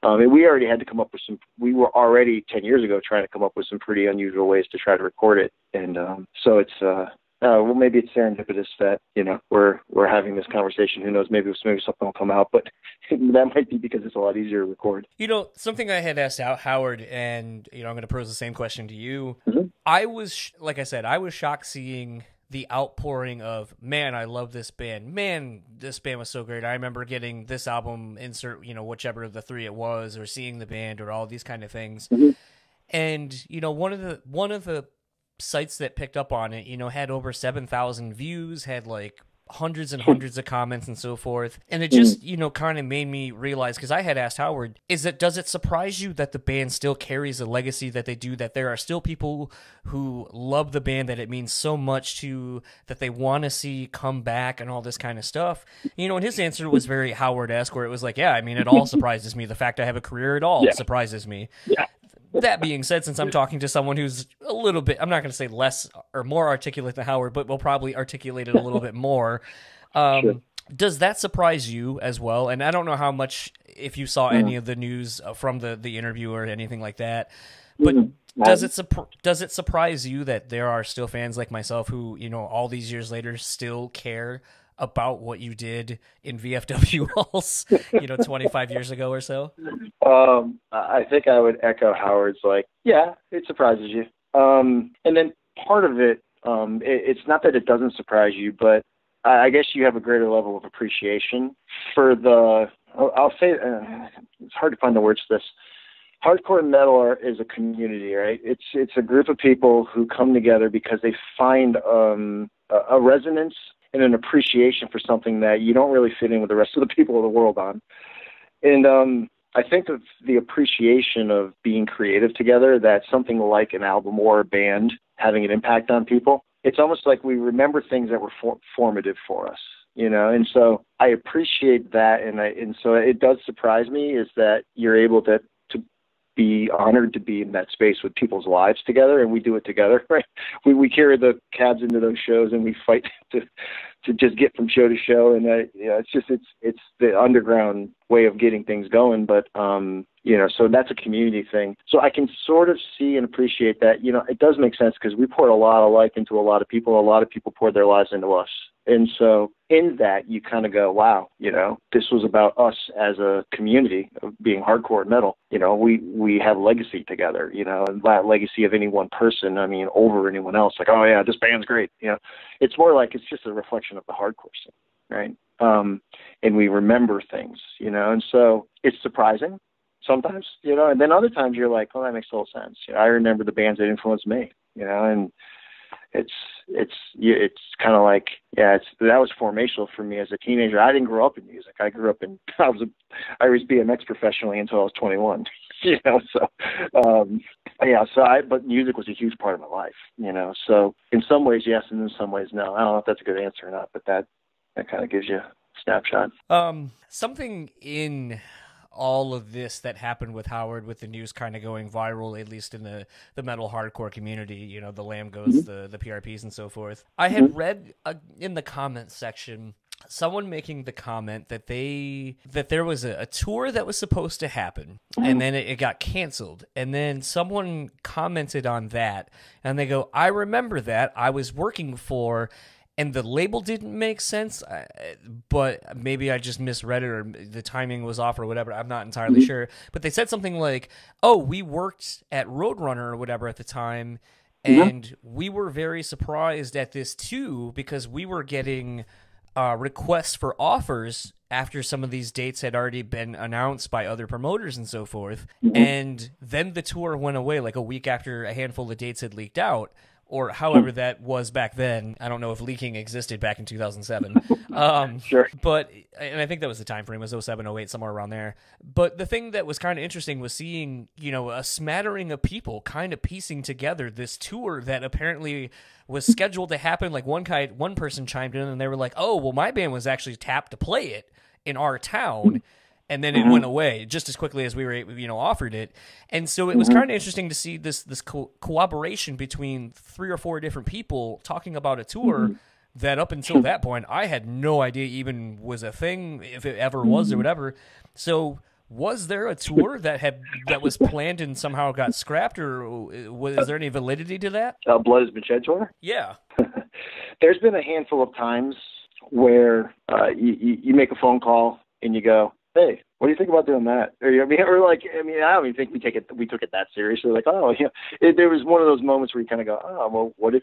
And we already had to come up with we were already 10 years ago trying to come up with some pretty unusual ways to try to record it. And so it's, well, maybe it's serendipitous that, we're having this conversation. Who knows? Maybe something will come out, but that might be because it's a lot easier to record. Something I had asked out Howard, and, I'm going to pose the same question to you. I was, like I said, I was shocked seeing the outpouring of, man, I love this band. Man, this band was so great. I remember getting this album, insert, whichever of the three it was, or seeing the band, or all these kind of things. And, one of the sites that picked up on it, had over 7,000 views, had like hundreds and hundreds of comments and so forth. And it just, kind of made me realize, because I had asked Howard, does it surprise you that the band still carries a legacy that they do, that there are still people who love the band, that it means so much to, that they want to see come back and all this kind of stuff? And his answer was very Howard-esque, where it was like, yeah, I mean, it all surprises me. The fact I have a career at all surprises me. Yeah. That being said, since I'm talking to someone who's a little bit, I'm not going to say less or more articulate than Howard, but will probably articulate it a little bit more. Sure. Does that surprise you as well? And I don't know how much, if you saw any of the news from the interview or anything like that, but does it surprise you that there are still fans like myself who, all these years later still care about what you did in VFW halls, 25 years ago or so? I think I would echo Howard's, like, yeah, it surprises you. And then part of it, it's not that it doesn't surprise you, but I guess you have a greater level of appreciation for I'll say, it's hard to find the words for this. Hardcore metal is a community, right? It's a group of people who come together because they find a resonance and an appreciation for something that you don't really fit in with the rest of the people of the world on. And I think of the appreciation of being creative together, that something like an album or a band having an impact on people, it's almost like we remember things that were formative for us, and so I appreciate that. And so it does surprise me is that you're able to be honored to be in that space with people's lives together, and we do it together, right? We carry the cabs into those shows, and we fight to just get from show to show, and it's the underground way of getting things going. But so that's a community thing. So I can sort of see and appreciate that. It does make sense because we poured a lot of life into a lot of people. A lot of people poured their lives into us. And so in that, you kind of go, wow, this was about us as a community of being hardcore metal. We have legacy together, and that legacy of any one person, over anyone else. Like, oh yeah, this band's great. It's more like it's just a reflection of the hardcore scene, right? And we remember things, and so it's surprising sometimes, and then other times you're like, oh, that makes total sense. I remember the bands that influenced me, and it's kind of like, that was formational for me as a teenager. I didn't grow up in music. I grew up I was BMX professionally until I was 21. But music was a huge part of my life, so in some ways, yes, and in some ways, no. I don't know if that's a good answer or not, but that kind of gives you a snapshot. Something in all of this that happened with Howard, with the news kind of going viral, at least in the metal hardcore community, the Lamb Goes, the PRPs and so forth. I had read in the comments section someone making the comment that there was a tour that was supposed to happen, and then it got canceled. And then someone commented on that, and they go, I remember that. I was working for... And the label didn't make sense, but maybe I just misread it or the timing was off or whatever. I'm not entirely sure. But they said something like, oh, we worked at Roadrunner or whatever at the time, and we were very surprised at this too, because we were getting requests for offers after some of these dates had already been announced by other promoters and so forth. And then the tour went away like a week after a handful of dates had leaked out. Or however that was back then. I don't know if leaking existed back in 2007. Sure. But, and I think that was the time frame, was 07, 08, somewhere around there. But the thing that was kind of interesting was seeing, a smattering of people kind of piecing together this tour that apparently was scheduled to happen. Like one person chimed in and they were like, oh, well, my band was actually tapped to play it in our town. And then it went away just as quickly as we were, offered it. And so it was kind of interesting to see this cooperation between 3 or 4 different people talking about a tour that up until that point, I had no idea even was a thing, if it ever was or whatever. So was there a tour that was planned and somehow got scrapped, or was there any validity to that? Blood Has Been Shed tour? Yeah. There's been a handful of times where you make a phone call and you go, hey, what do you think about doing that? I don't even think we took it that seriously. Like, there was one of those moments where you kind of go, oh, well, what if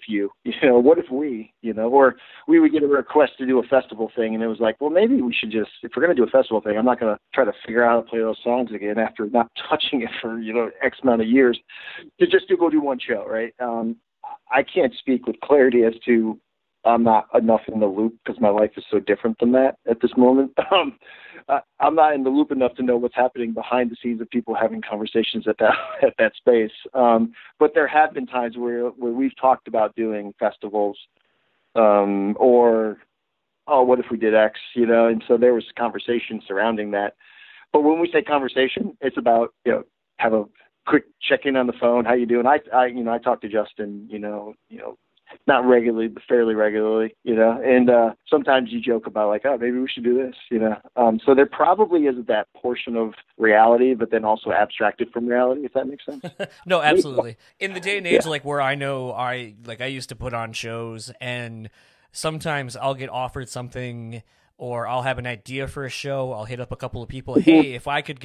what if we, or we would get a request to do a festival thing, and it was like, well, maybe we should just, if we're going to do a festival thing, I'm not going to try to figure out how to play those songs again after not touching it for, X amount of years, to just go do one show, right? I can't speak with clarity as to, I'm not enough in the loop because my life is so different than that at this moment. I'm not in the loop enough to know what's happening behind the scenes of people having conversations at that space. But there have been times where we've talked about doing festivals, or, oh, what if we did X, and so there was conversation surrounding that. But when we say conversation, it's about, have a quick check-in on the phone. How you doing? I talk to Justin, not regularly, but fairly regularly, and sometimes you joke about like, oh, maybe we should do this, so there probably is that portion of reality, but then also abstracted from reality, if that makes sense. No, absolutely. In the day and age, like where I know I used to put on shows, and sometimes I'll get offered something, or I'll have an idea for a show. I'll hit up a couple of people. Hey, if I could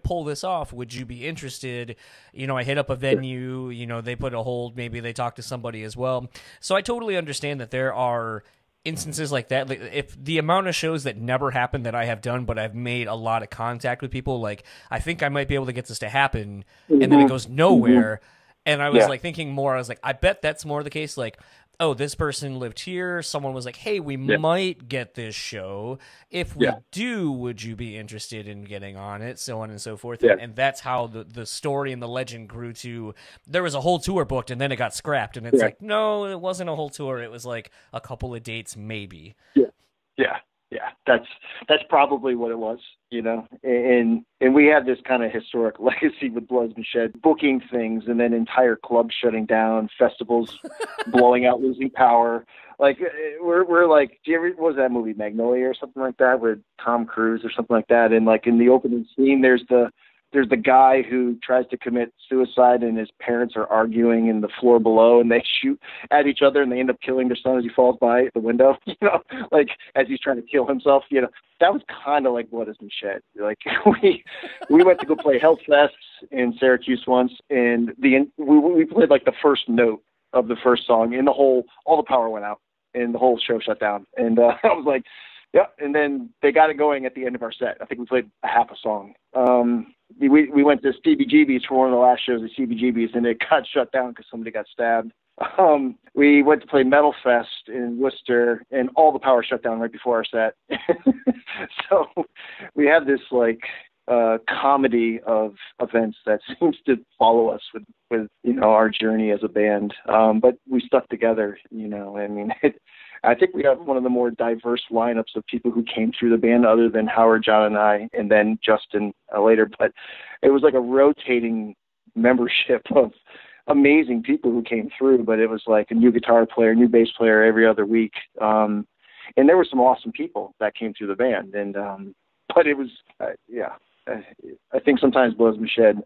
pull this off, would you be interested? I hit up a venue, they put a hold, maybe they talk to somebody as well. So I totally understand that there are instances like that. Like, if the amount of shows that never happened that I have done, but I've made a lot of contact with people, like, I think I might be able to get this to happen, and then it goes nowhere. And I was thinking more, I was like, I bet that's more the case. Like, oh, this person lived here. Someone was like, hey, we might get this show. If we do, would you be interested in getting on it? So on and so forth. Yeah. And that's how the story and the legend grew to, there was a whole tour booked and then it got scrapped. And it's like, no, it wasn't a whole tour. It was like a couple of dates, maybe. Yeah, that's probably what it was, and we have this kind of historic legacy with Blood Has Been Shed, booking things and then entire clubs shutting down, festivals blowing out, losing power. Like we're like, do you ever, what was that movie, Magnolia or something like that, with Tom Cruise or something like that? And like in the opening scene, there's the guy who tries to commit suicide and his parents are arguing in the floor below, and they shoot at each other and they end up killing their son as he falls by the window, like as he's trying to kill himself. That was kind of like Blood Has Been Shed. Like we went to go play Health Fest in Syracuse once, and we played like the first note of the first song, and all the power went out and the whole show shut down. And I was like, yeah. And then they got it going at the end of our set. I think we played a half a song. We went to CBGB's for one of the last shows at CBGB's, and it got shut down because somebody got stabbed. We went to play Metal Fest in Worcester, and all the power shut down right before our set. So we have this like comedy of events that seems to follow us with our journey as a band. But we stuck together, I mean, I think we have one of the more diverse lineups of people who came through the band other than Howard, John, and I, and then Justin later. But it was like a rotating membership of amazing people who came through, but it was like a new guitar player, new bass player every other week. And there were some awesome people that came through the band. And, but it was, I think sometimes Blood and Shed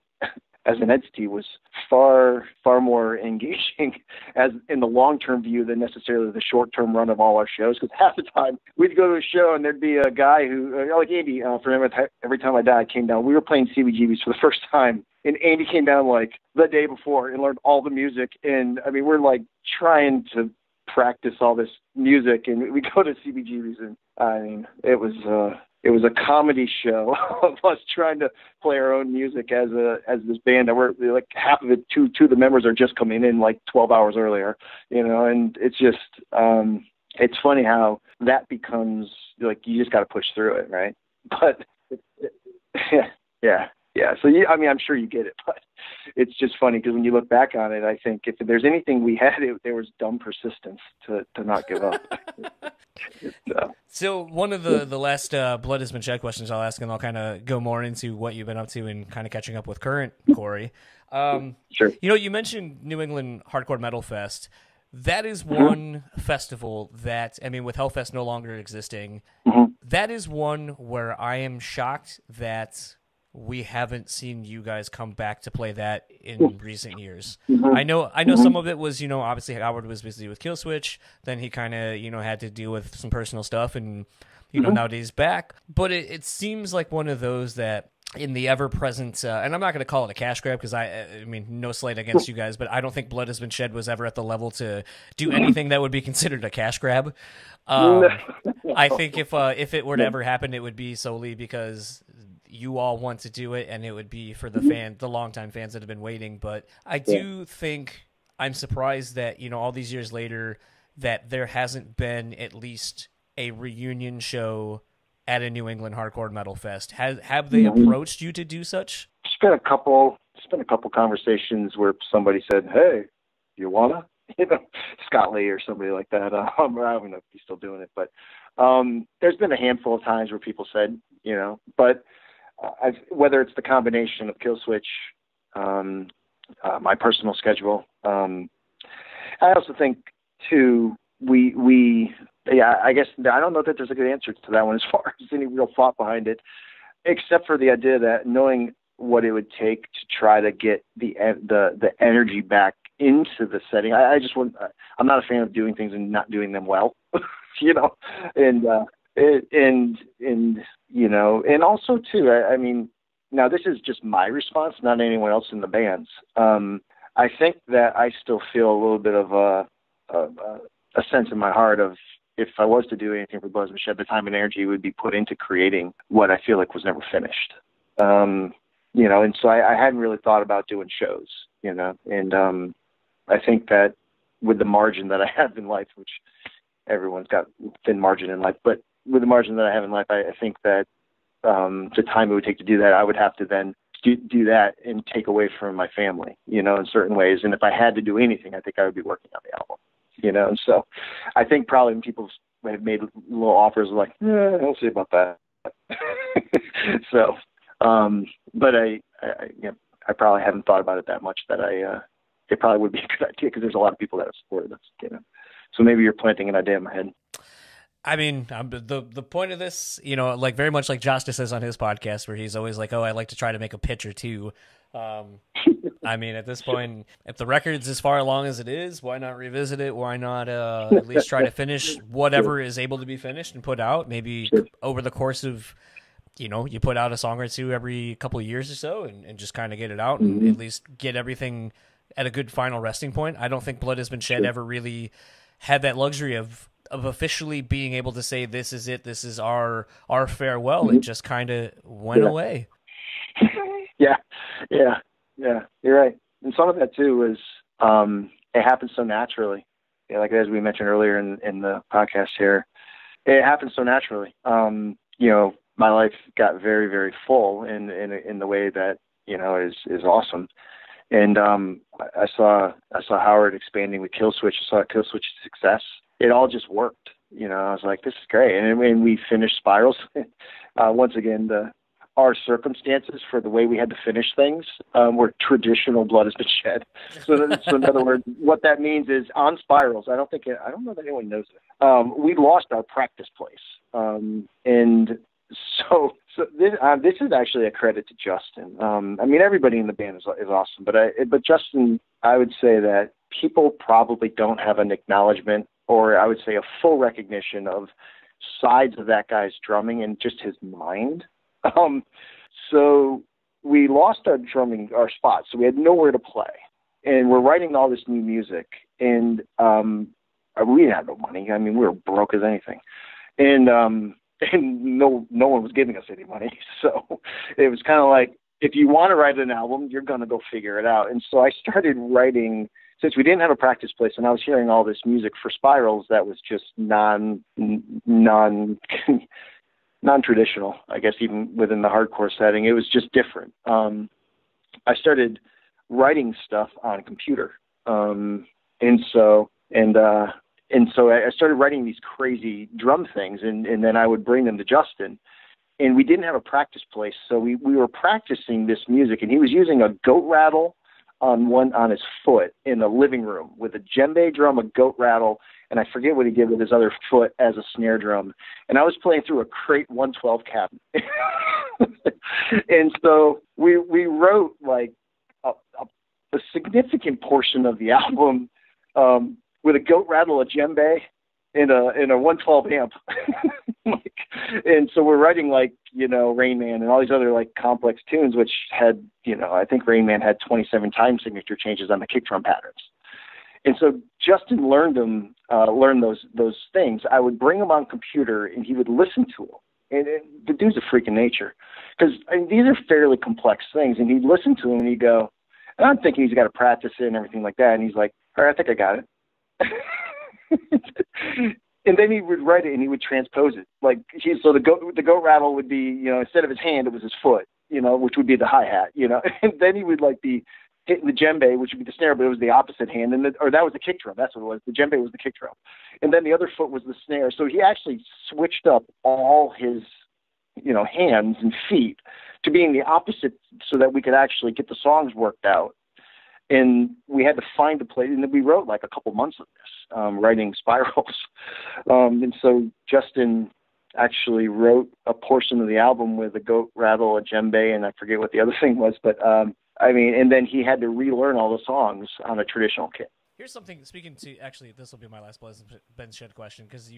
as an entity was far more engaging as in the long-term view than necessarily the short-term run of all our shows. Because half the time we'd go to a show and there'd be a guy who, like Andy, for him, Every Time I Die came down. We were playing CBGBs for the first time, and Andy came down like the day before and learned all the music. And I mean, we're like trying to practice all this music, and we go to CBGBs, and I mean, it was a comedy show of us trying to play our own music as this band. And we're like half of it, two of the members are just coming in like 12 hours earlier, and it's just, it's funny how that becomes like, you just got to push through it. Right. But yeah. So I mean, I'm sure you get it, but it's just funny because when you look back on it, I think if there's anything we had, there was dumb persistence to not give up. So one of the last Blood Has Been Shed questions I'll ask, and I'll kind of go more into what you've been up to and kind of catching up with current Corey. Sure. You mentioned New England Hardcore Metal Fest. That is one festival that, I mean, with Hellfest no longer existing, that is one where I am shocked that we haven't seen you guys come back to play that in recent years. I know some of it was, obviously Howard was busy with Killswitch, then he kind of, had to deal with some personal stuff, and, nowadays back. But it seems like one of those that in the ever-present, and I'm not going to call it a cash grab because I mean, no slight against you guys, but I don't think Blood Has Been Shed was ever at the level to do anything that would be considered a cash grab. I think if it were to ever happen, it would be solely because you all want to do it, and it would be for the longtime fans that have been waiting. But I do think I'm surprised that, all these years later, that there hasn't been at least a reunion show at a New England Hardcore Metal Fest. Have they approached you to do such? It's been a couple conversations where somebody said, "Hey, you wanna?" Scott Lee or somebody like that. I don't know if he's still doing it, but there's been a handful of times where people said, but whether it's the combination of Killswitch, my personal schedule, I also think too, I guess I don't know that there's a good answer to that one as far as any real thought behind it, except for the idea that knowing what it would take to try to get the energy back into the setting. I'm not a fan of doing things and not doing them well, and also too, I mean, now this is just my response, not anyone else in the band's. I think that I still feel a little bit of a sense in my heart of, if I was to do anything for Blood Has Been Shed, the time and energy would be put into creating what I feel like was never finished. And so I hadn't really thought about doing shows, and I think that with the margin that I have in life, which everyone's got thin margin in life, but with the margin that I have in life, I think that the time it would take to do that, I would have to then do that and take away from my family, in certain ways. And if I had to do anything, I think I would be working on the album, And so I think probably when people have made little offers like, I'll see about that. So, but I probably haven't thought about it that much that it probably would be a good idea because there's a lot of people that have supported us, So maybe you're planting an idea in my head. I mean, the point of this, like very much like Josh says on his podcast, where he's always like, "Oh, I like to try to make a pitch or two." I mean, at this point, if the record's as far along as it is, why not revisit it? Why not at least try to finish whatever is able to be finished and put out? Maybe over the course of, you put out a song or two every couple of years or so, and just kind of get it out and at least get everything at a good final resting point. I don't think Blood Has Been Shed ever really had that luxury of officially being able to say, this is it, this is our farewell. It just kind of went away. Yeah. You're right. And some of that too was, it happened so naturally. Like as we mentioned earlier in the podcast here, it happened so naturally. my life got very, very full in the way that, is awesome. And I saw Howard expanding with Killswitch. I saw Killswitch's success. It all just worked. I was like, this is great. And when we finished Spirals, once again, our circumstances for the way we had to finish things were traditional Blood Has Been Shed. So in other words, what that means is on Spirals, I don't know that anyone knows it. We lost our practice place. And so this is actually a credit to Justin. I mean, everybody in the band is awesome, but Justin, I would say that people probably don't have an acknowledgement, or I would say a full recognition of sides of that guy's drumming and just his mind. So we lost our spot, so we had nowhere to play, and we're writing all this new music, and we had no money. I mean, we were broke as anything, and no one was giving us any money. So it was kind of like, if you want to write an album, you're going to go figure it out. And so I started writing, since we didn't have a practice place, and I was hearing all this music for Spirals that was just non-traditional, I guess, even within the hardcore setting. It was just different. I started writing stuff on a computer. And so I started writing these crazy drum things, and then I would bring them to Justin. And we didn't have a practice place, so we were practicing this music, and he was using a goat rattle on his foot in the living room with a djembe drum, a goat rattle, and I forget what he did with his other foot as a snare drum. And I was playing through a Crate 112 cabinet. And so we wrote like a significant portion of the album with a goat rattle, a djembe, in a 112 amp. And so we're writing Rain Man and all these other complex tunes, which had, I think Rain Man had 27 time signature changes on the kick drum patterns. And so Justin learned those things. I would bring them on computer, and he would listen to them. And the dude's a freak of nature, because these are fairly complex things. And he'd listen to them, and he'd go, and I'm thinking he's got to practice it and everything like that. And he's like, all right, I think I got it. And then he would write it, and he would transpose it. So the goat rattle would be, instead of his hand, it was his foot, which would be the hi-hat, And then he would be hitting the djembe, which would be the snare, but it was the opposite hand, or that was the kick drum. That's what it was. The djembe was the kick drum, and then the other foot was the snare. So he actually switched up all his, hands and feet to being the opposite, so that we could actually get the songs worked out. And we had to find a place, and then we wrote a couple months of this, writing Spirals. And so Justin actually wrote a portion of the album with a goat rattle, a djembe, and I forget what the other thing was, but and then he had to relearn all the songs on a traditional kit. Here's something, speaking to, actually, this will be my last Blood Has Been Shed question, because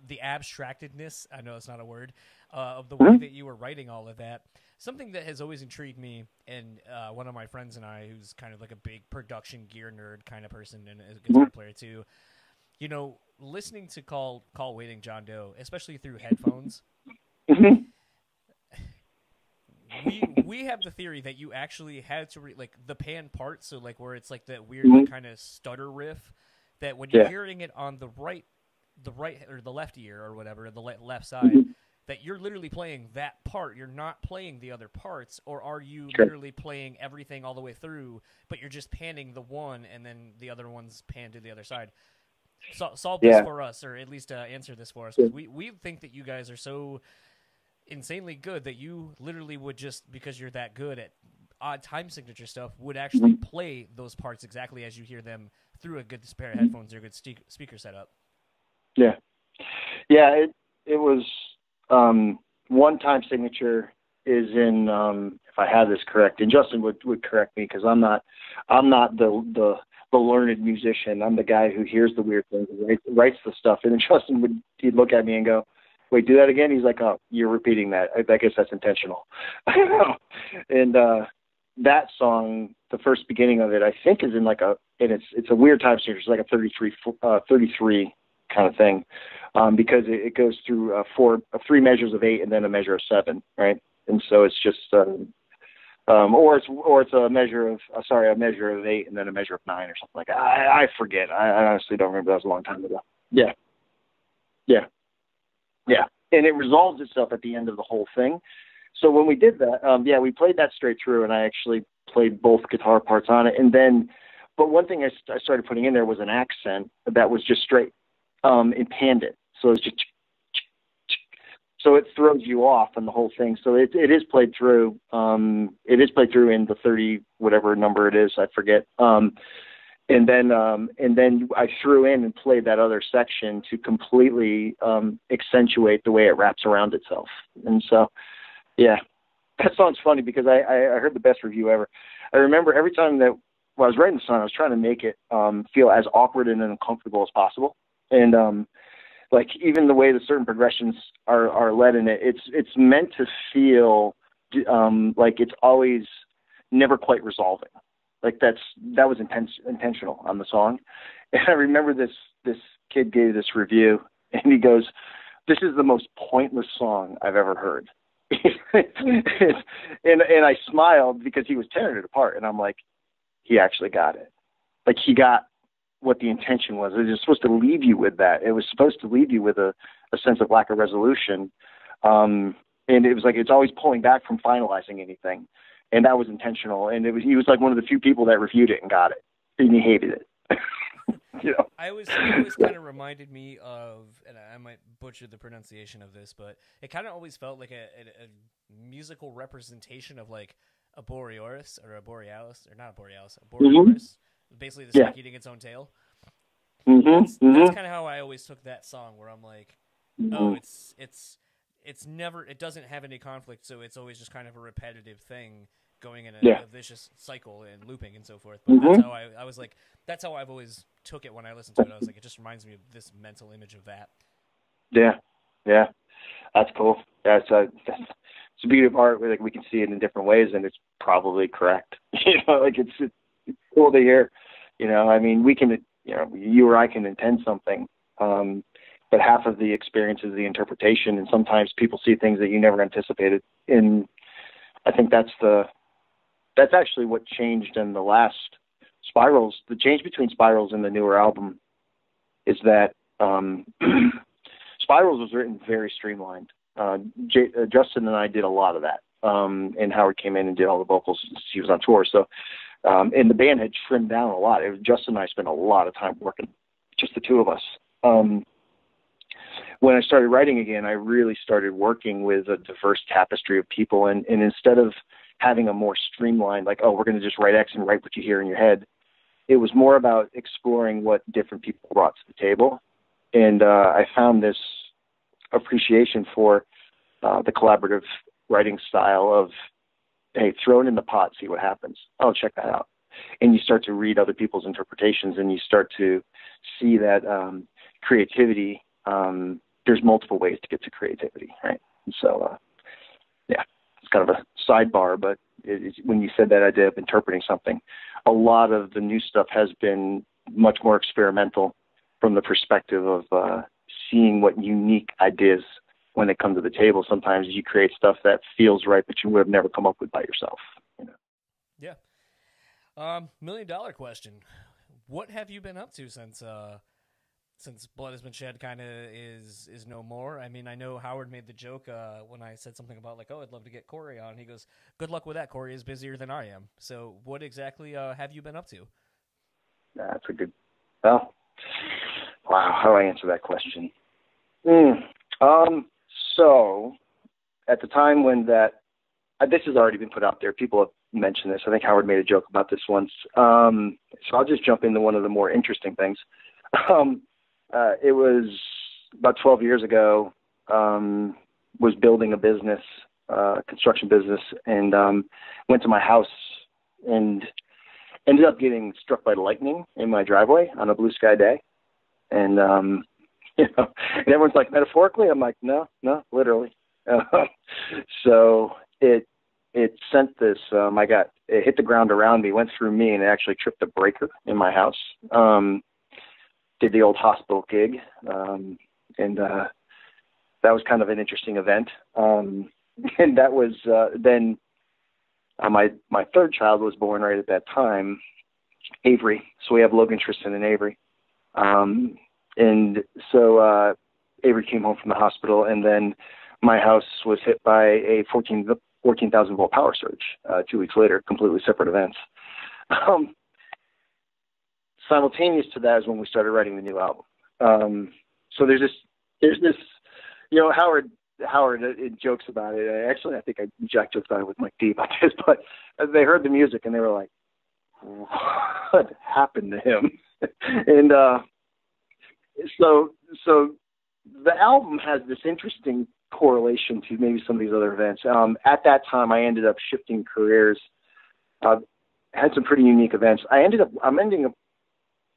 the abstractedness, I know it's not a word, of the way that you were writing all of that. Something that has always intrigued me, and one of my friends and I, who's kind of like a big production gear nerd kind of person and a guitar player too, listening to Call Waiting John Doe, especially through headphones, we have the theory that you actually had to the pan part, so where it's that weird kind of stutter riff, that when you're hearing it on the right or the left ear or whatever, the left side, that you're literally playing that part. You're not playing the other parts, or are you literally playing everything all the way through, but you're just panning the one and then the other one's panned to the other side? Solve this for us, or at least answer this for us, because we think that you guys are so insanely good that you literally would, just because you're that good at odd time signature stuff, would actually play those parts exactly as you hear them through a good pair of headphones or a good speaker setup. Yeah. It was one time signature is in, if I have this correct, and Justin would correct me, because I'm not the learned musician. I'm the guy who hears the weird things and writes the stuff. And then Justin he'd look at me and go, wait, do that again? He's like, oh, you're repeating that. I guess that's intentional. And that song, the first beginning of it, I think is in it's a weird time signature. It's like a 33 kind of thing, because it goes through three measures of 8 and then a measure of 7, right? And so it's just, or it's a measure of 8 and then a measure of 9 or something like that. I forget. I honestly don't remember. That was a long time ago. Yeah. and it resolves itself at the end of the whole thing. So when we did that, we played that straight through, and I actually played both guitar parts on it. And then, but one thing I started putting in there was an accent that was just straight, and panned it. So it's just, so it throws you off on the whole thing. So it is played through. It is played through in the 30, whatever number it is, I forget. And then I threw in and played that other section to completely accentuate the way it wraps around itself. And so, yeah, that song's funny because I heard the best review ever. I remember every time that when I was writing the song, I was trying to make it feel as awkward and uncomfortable as possible. And like even the way the certain progressions are led in it, it's meant to feel like it's always never quite resolving. Like that was intentional on the song. And I remember this kid gave this review, and he goes, "This is the most pointless song I've ever heard." and I smiled because he was tearing it apart, and I'm like, he actually got it. Like he got what the intention was. It was supposed to leave you with that. It was supposed to leave you with a sense of lack of resolution. And it was like it's always pulling back from finalizing anything. And that was intentional. And he was like one of the few people that reviewed it and got it. And he hated it. You know? It always kind of reminded me of, and I might butcher the pronunciation of this, but it kind of always felt like a musical representation of like a Borealis, or not a Borealis, a Borealis. Basically the snake eating its own tail. That's kind of how I always took that song, where I'm like, oh, it's never, it doesn't have any conflict, so it's always just kind of a repetitive thing going in a vicious cycle and looping and so forth. But that's how I was like, that's how I've always took it when I listened to it. I was like, it just reminds me of this mental image of that. Yeah, that's cool. It's a beauty of art. Like we can see it in different ways, and it's probably correct. You know, like it's cool to hear. You know, I mean, we can, you or I can intend something, but half of the experience is the interpretation, and sometimes people see things that you never anticipated. And I think that's actually what changed in the last Spirals. The change between Spirals and the newer album is that Spirals was written very streamlined. Justin and I did a lot of that, and Howard came in and did all the vocals since he was on tour. So, and the band had trimmed down a lot. Justin and I spent a lot of time working, just the two of us. When I started writing again, I really started working with a diverse tapestry of people. And instead of having a more streamlined, like, oh, we're going to just write X and write what you hear in your head, it was more about exploring what different people brought to the table. And I found this appreciation for the collaborative writing style of, hey, throw it in the pot, see what happens. Oh, check that out. And you start to read other people's interpretations, and you start to see that creativity, there's multiple ways to get to creativity, right? And so, it's kind of a sidebar, but when you said that idea of interpreting something, a lot of the new stuff has been much more experimental from the perspective of seeing what unique ideas, when they come to the table, sometimes you create stuff that feels right, but you would have never come up with by yourself. You know? Yeah. $1 million question. What have you been up to since Blood Has Been Shed kind of is no more? I mean, I know Howard made the joke when I said something about like, oh, I'd love to get Corey on. He goes, good luck with that. Corey is busier than I am. So what exactly have you been up to? That's a good, wow, how do I answer that question? So at the time when this has already been put out there, people have mentioned this. I think Howard made a joke about this once. So I'll just jump into one of the more interesting things. It was about 12 years ago, was building a business, construction business, and went to my house and ended up getting struck by lightning in my driveway on a blue sky day. And, and everyone's like, metaphorically? I'm like, no, literally. So it sent this, it hit the ground around me, went through me, and it actually tripped a breaker in my house. Did the old hospital gig. And that was kind of an interesting event. And that was, then my third child was born right at that time, Avery. So we have Logan, Tristan, and Avery. And so Avery came home from the hospital, and then my house was hit by a 14,000 volt power surge 2 weeks later, completely separate events. Simultaneous to that is when we started writing the new album. So there's this, you know, Howard it jokes about it. Actually, I think Jack jokes about it with Mike D about this, but they heard the music and they were like, what happened to him? And so the album has this interesting correlation to maybe some of these other events. At that time, I ended up shifting careers, had some pretty unique events.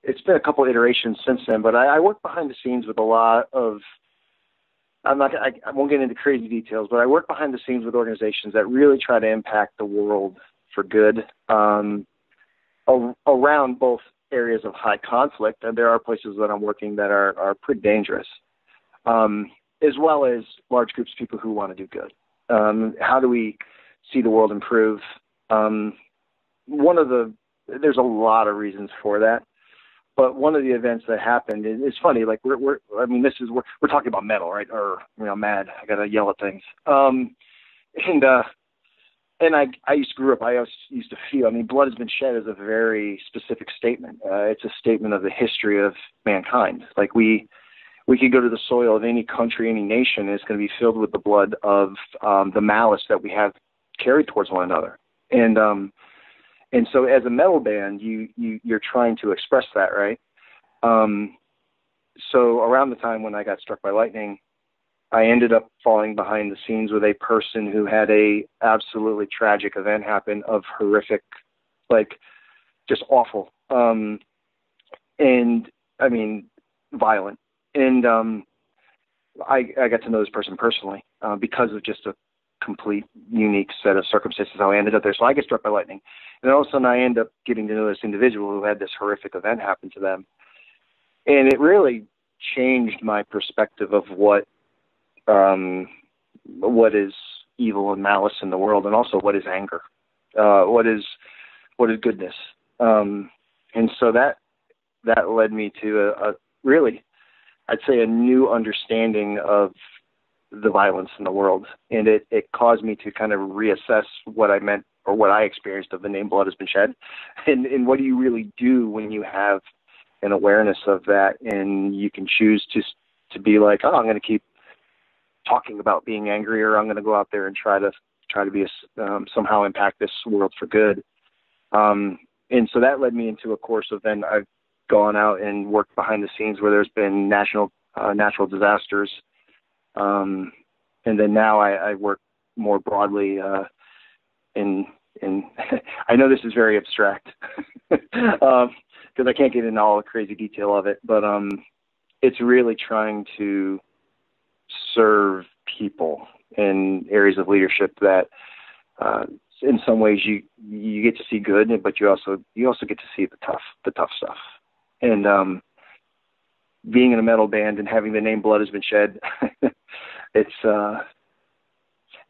It's been a couple of iterations since then, but I work behind the scenes with a lot of, I won't get into crazy details, but I work behind the scenes with organizations that really try to impact the world for good, around both areas of high conflict. And there are places that I'm working that are pretty dangerous, as well as large groups of people who want to do good. How do we see the world improve? There's a lot of reasons for that. But one of the events that happened is funny. Like we're talking about metal, right? Or, you know, mad. I gotta yell at things. And I grew up. I used to feel. I mean, blood has been shed is a very specific statement. It's a statement of the history of mankind. Like we could go to the soil of any country, any nation, and it's going to be filled with the blood of the malice that we have carried towards one another. And so as a metal band, you're trying to express that, right? So around the time when I got struck by lightning, I ended up falling behind the scenes with a person who had a absolutely tragic event happen of horrific, like just awful. And I mean, violent. And I got to know this person personally because of just a complete unique set of circumstances how I ended up there. So I get struck by lightning, and all of a sudden I end up getting to know this individual who had this horrific event happen to them, and it really changed my perspective of what is evil and malice in the world, and also what is anger, what is goodness, and so that led me to a really, I'd say, a new understanding of the violence in the world. And it caused me to kind of reassess what I meant or what I experienced of the name Blood Has Been Shed. And what do you really do when you have an awareness of that, and you can choose to be like, oh, I'm going to keep talking about being angry, or I'm going to go out there and try to be somehow impact this world for good. And so that led me into a course of, then I've gone out and worked behind the scenes where there's been natural disasters. And then now I work more broadly in I know this is very abstract because I can't get into all the crazy detail of it, but it's really trying to serve people in areas of leadership that in some ways you get to see good, but you also get to see the tough stuff. And being in a metal band and having the name Blood Has Been Shed, it's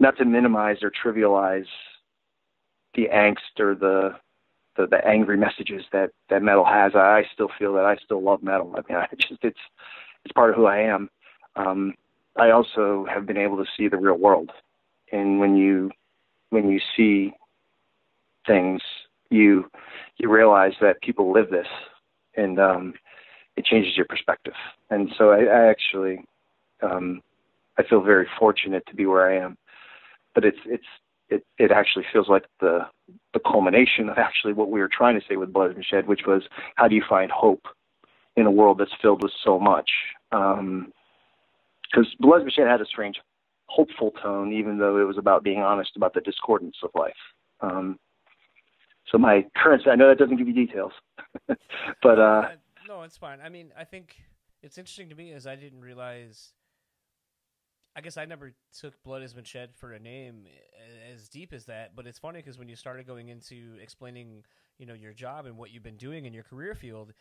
not to minimize or trivialize the angst or the angry messages that metal has. I still feel that I still love metal. I mean, it's part of who I am. I also have been able to see the real world, and when you see things, you realize that people live this, and it changes your perspective. And so I actually I feel very fortunate to be where I am, but it actually feels like the culmination of actually what we were trying to say with Blood Has Been Shed, which was, how do you find hope in a world that's filled with so much? Because Blood Has Been Shed had a strange hopeful tone, even though it was about being honest about the discordance of life. So my current, I know that doesn't give you details, but no, it's fine. I mean, I think it's interesting to me, as I didn't realize. I guess I never took Blood Has Been Shed for a name as deep as that, but it's funny because when you started going into explaining, your job and what you've been doing in your career field,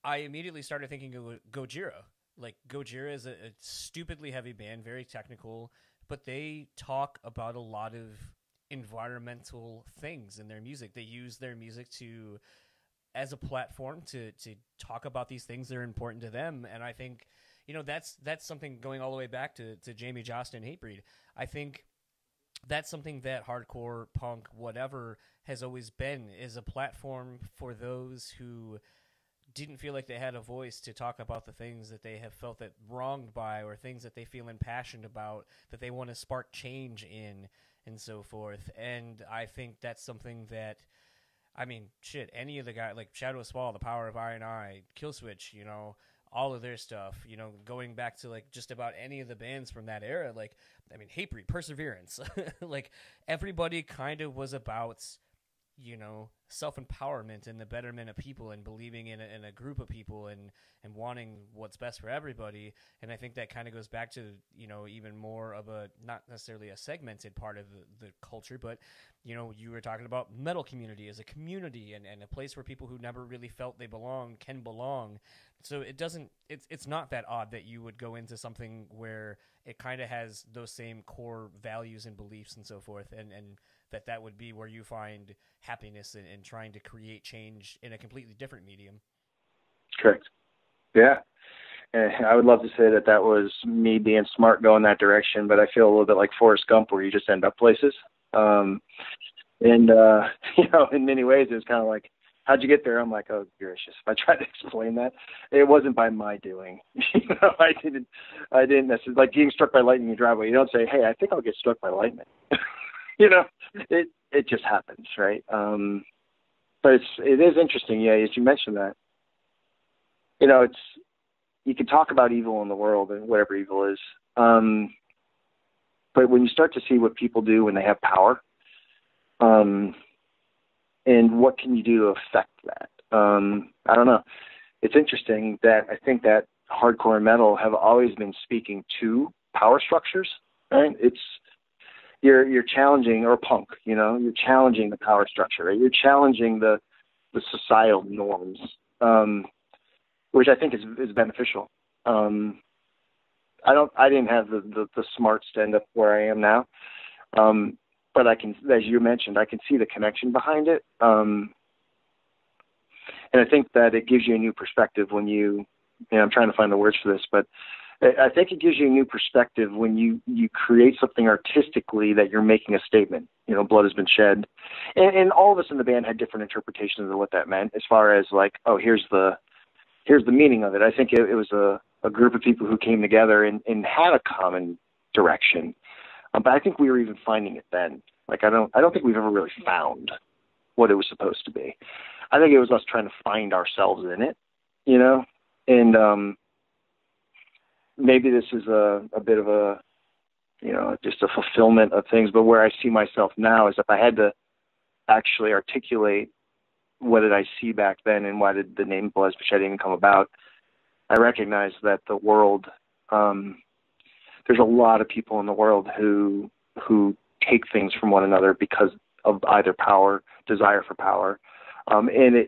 I immediately started thinking of Gojira. Like, Gojira is a stupidly heavy band, very technical, but they talk about a lot of environmental things in their music. They use their music as a platform to talk about these things that are important to them, and I think that's something going all the way back to Jamie Jostin and Hatebreed. I think that's something that hardcore, punk, whatever has always been, is a platform for those who didn't feel like they had a voice to talk about the things that they have felt that wronged by, or things that they feel impassioned about, that they want to spark change in, and so forth. And I think that's something that, any of the guys, like Shadow of Swall, The Power of I&I, Killswitch, all of their stuff, going back to like just about any of the bands from that era, Hatebreed, Perseverance, like everybody kind of was about, self-empowerment and the betterment of people, and believing in a group of people, and wanting what's best for everybody. And I think that kind of goes back to, even more of a, not necessarily a segmented part of the culture, but, you were talking about metal community as a community, and a place where people who never really felt they belonged can belong. So it's not that odd that you would go into something where it kind of has those same core values and beliefs and so forth, and that would be where you find happiness in trying to create change in a completely different medium. Correct. Yeah. And I would love to say that was me being smart going that direction, but I feel a little bit like Forrest Gump, where you just end up places. In many ways, it's kind of like, how'd you get there? I'm like, oh, gracious. If I try to explain that, it wasn't by my doing. I didn't necessarily, like getting struck by lightning in your driveway. You don't say, hey, I think I'll get struck by lightning. It just happens, right? But it is interesting, yeah, as you mentioned that. You can talk about evil in the world and whatever evil is, but when you start to see what people do when they have power, and what can you do to affect that? I don't know. It's interesting that I think that hardcore and metal have always been speaking to power structures, right? You're challenging, or punk, you're challenging the power structure, right? You're challenging the societal norms, which I think is beneficial. I didn't have the smarts to end up where I am now. But I can, as you mentioned, I can see the connection behind it. And I think that it gives you a new perspective when I'm trying to find the words for this, but I think it gives you a new perspective when you create something artistically that you're making a statement. Blood has been shed. And all of us in the band had different interpretations of what that meant, as far as like, oh, here's the meaning of it. I think it was a group of people who came together and had a common direction. But I think we were even finding it then. Like, I don't think we've ever really found what it was supposed to be. I think it was us trying to find ourselves in it, and maybe this is a bit of a, just a fulfillment of things, but where I see myself now is if I had to actually articulate what did I see back then and why did the name Blood Has Been Shed even come about, I recognize that the world, there's a lot of people in the world who take things from one another because of either desire for power. And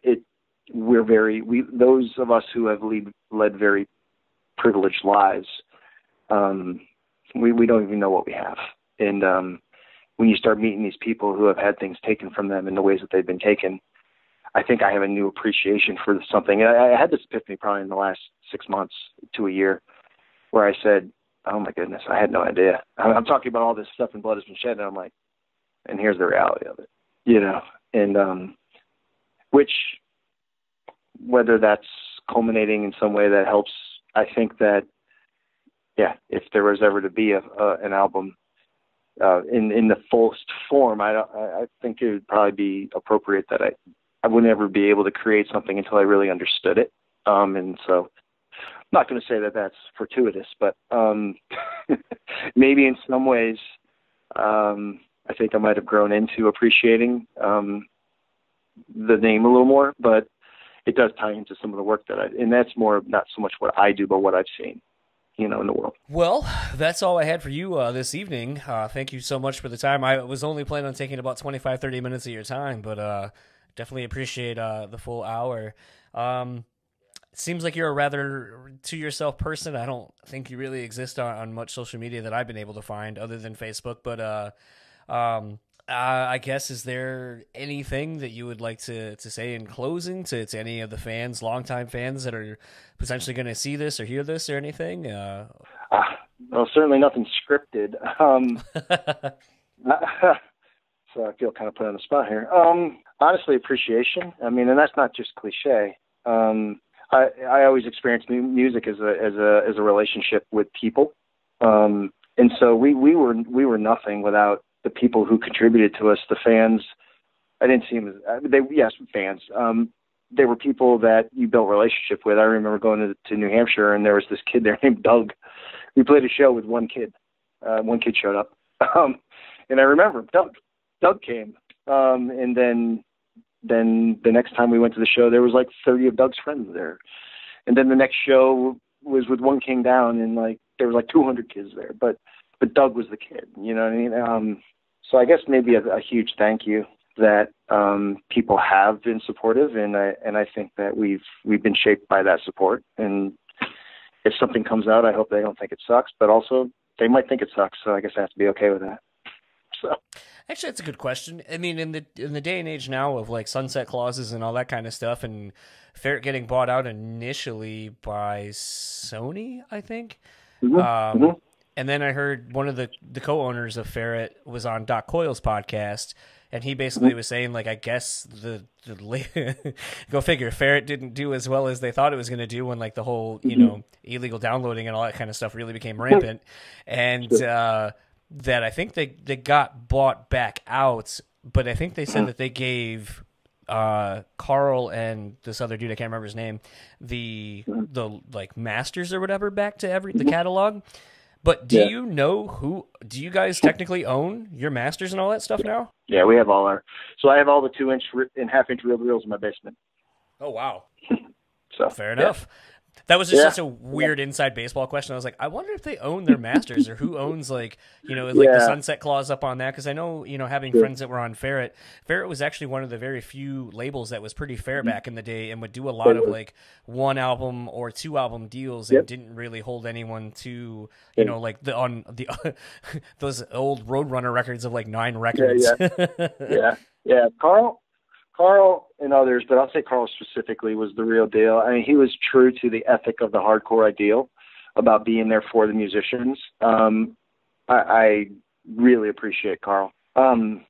those of us who have led very privileged lives, we don't even know what we have. And when you start meeting these people who have had things taken from them in the ways that they've been taken, I think I have a new appreciation for something. I had this epiphany probably in the last 6 months to a year, where I said, oh my goodness, I had no idea. I'm talking about all this stuff and blood has been shed, and I'm like, and here's the reality of it, and which, whether that's culminating in some way that helps, I think that, yeah, if there was ever to be an album in the fullest form, I think it would probably be appropriate that I wouldn't ever be able to create something until I really understood it. And so I'm not going to say that that's fortuitous, but maybe in some ways, I think I might have grown into appreciating the name a little more, but it does tie into some of the work and that's more not so much what I do, but what I've seen, in the world. Well, that's all I had for you this evening. Thank you so much for the time. I was only planning on taking about 25, 30 minutes of your time, but definitely appreciate the full hour. Seems like you're a rather to yourself person. I don't think you really exist on much social media that I've been able to find other than Facebook, but I guess, is there anything that you would like to say in closing to any of the fans, longtime fans that are potentially going to see this or hear this or anything? Well, certainly nothing scripted. So I feel kind of put on the spot here. Honestly, appreciation. I mean, and that's not just cliche. I always experience music as a relationship with people. And so we were nothing without the people who contributed to us, the fans. I didn't see them as fans. They were people that you built relationship with. I remember going to New Hampshire, and there was this kid there named Doug. We played a show with one kid. One kid showed up, and I remember Doug came. And then the next time we went to the show, there was like 30 of Doug's friends there. And then the next show was with One King Down, and like there was like 200 kids there. But Doug was the kid, you know what I mean? So I guess maybe a huge thank you that people have been supportive, and I think that we've been shaped by that support. And if something comes out, I hope they don't think it sucks, but also they might think it sucks. So I guess I have to be okay with that. So. Actually, that's a good question. I mean, in the day and age now of like sunset clauses and all that kind of stuff, and Ferret getting bought out initially by Sony, I think. Mm-hmm. And then I heard one of the co-owners of Ferret was on Doc Coyle's podcast, and he basically was saying, like, I guess the go figure, Ferret didn't do as well as they thought it was going to do when, like, the whole, you know, illegal downloading and all that kind of stuff really became rampant. And that I think they got bought back out, but I think they said that they gave Carl and this other dude, I can't remember his name, the like masters or whatever back to the catalog. But do you know do you guys technically own your masters and all that stuff now? Yeah, we have so I have all the 2-inch and half-inch reels in my basement. Oh, wow. So fair enough. Yeah. That was just such a weird inside baseball question. I was like, I wonder if they own their masters or who owns, like, you know, like the sunset clause up on that. Because I know, you know, having friends that were on Ferret was actually one of the very few labels that was pretty fair back in the day and would do a lot of like 1 album or 2 album deals and didn't really hold anyone to, you know, like those old Roadrunner records of like 9 records. Yeah. Carl and others, but I'll say Carl specifically, was the real deal. I mean, he was true to the ethic of the hardcore ideal about being there for the musicians. I really appreciate Carl. And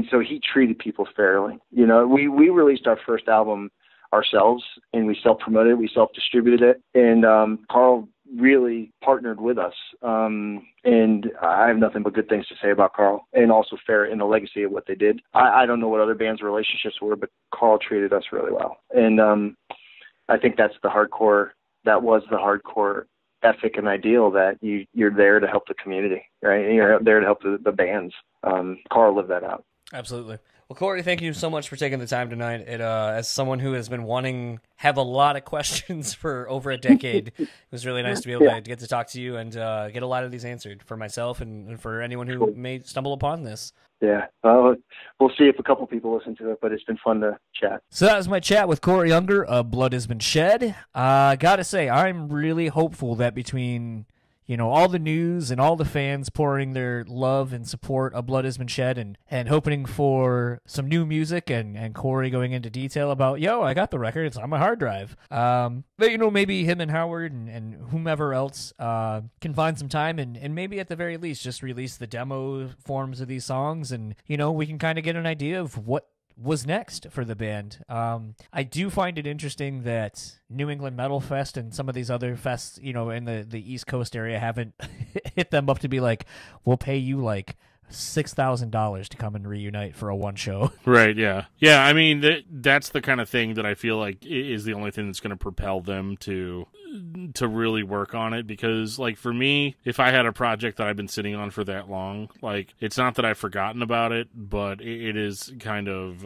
so he treated people fairly. You know, we released our first album ourselves, and we self-promoted it, we self-distributed it, and Carl really partnered with us. And I have nothing but good things to say about Carl and also Ferret and the legacy of what they did. I don't know what other bands' relationships were, but Carl treated us really well. And I think that was the hardcore ethic and ideal, that you're there to help the community, right? And you're there to help the bands. Carl lived that out. Absolutely. Well, Corey, thank you so much for taking the time tonight. As someone who has been have a lot of questions for over a decade, it was really nice to be able to get to talk to you and get a lot of these answered for myself and for anyone who may stumble upon this. Yeah, we'll see if a couple people listen to it, but it's been fun to chat. So that was my chat with Corey Unger of Blood Has Been Shed. Gotta say, I'm really hopeful that between, you know, all the news and all the fans pouring their love and support of Blood Has Been Shed and hoping for some new music and Corey going into detail about, I got the record, it's on my hard drive. But, you know, maybe him and Howard and whomever else can find some time and maybe at the very least just release the demo forms of these songs, and, you know, we can kind of get an idea of what was next for the band. I do find it interesting that New England Metal Fest and some of these other fests, you know, in the East Coast area haven't hit them up to be like, we'll pay you like $6,000 to come and reunite for a one show. Right, yeah. Yeah, I mean, that's the kind of thing that I feel like is the only thing that's going to propel them to really work on it, because, like, for me, if I had a project that I've been sitting on for that long, like, it's not that I've forgotten about it, but it is kind of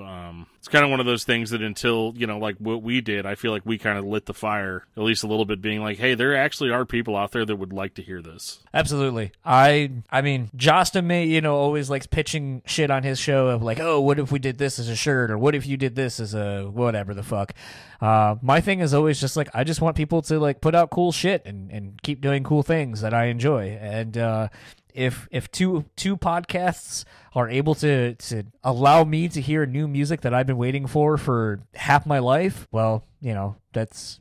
it's kind of one of those things that until, you know, like what we did, I feel like we kind of lit the fire at least a little bit, being like, hey, there actually are people out there that would like to hear this. Absolutely. I mean, Josta may, you know, always likes pitching shit on his show of like, oh, what if we did this as a shirt, or what if you did this as a whatever the fuck. My thing is always just like, I just want people to like put out cool shit and keep doing cool things that I enjoy. And if two podcasts are able to allow me to hear new music that I've been waiting for half my life, well, it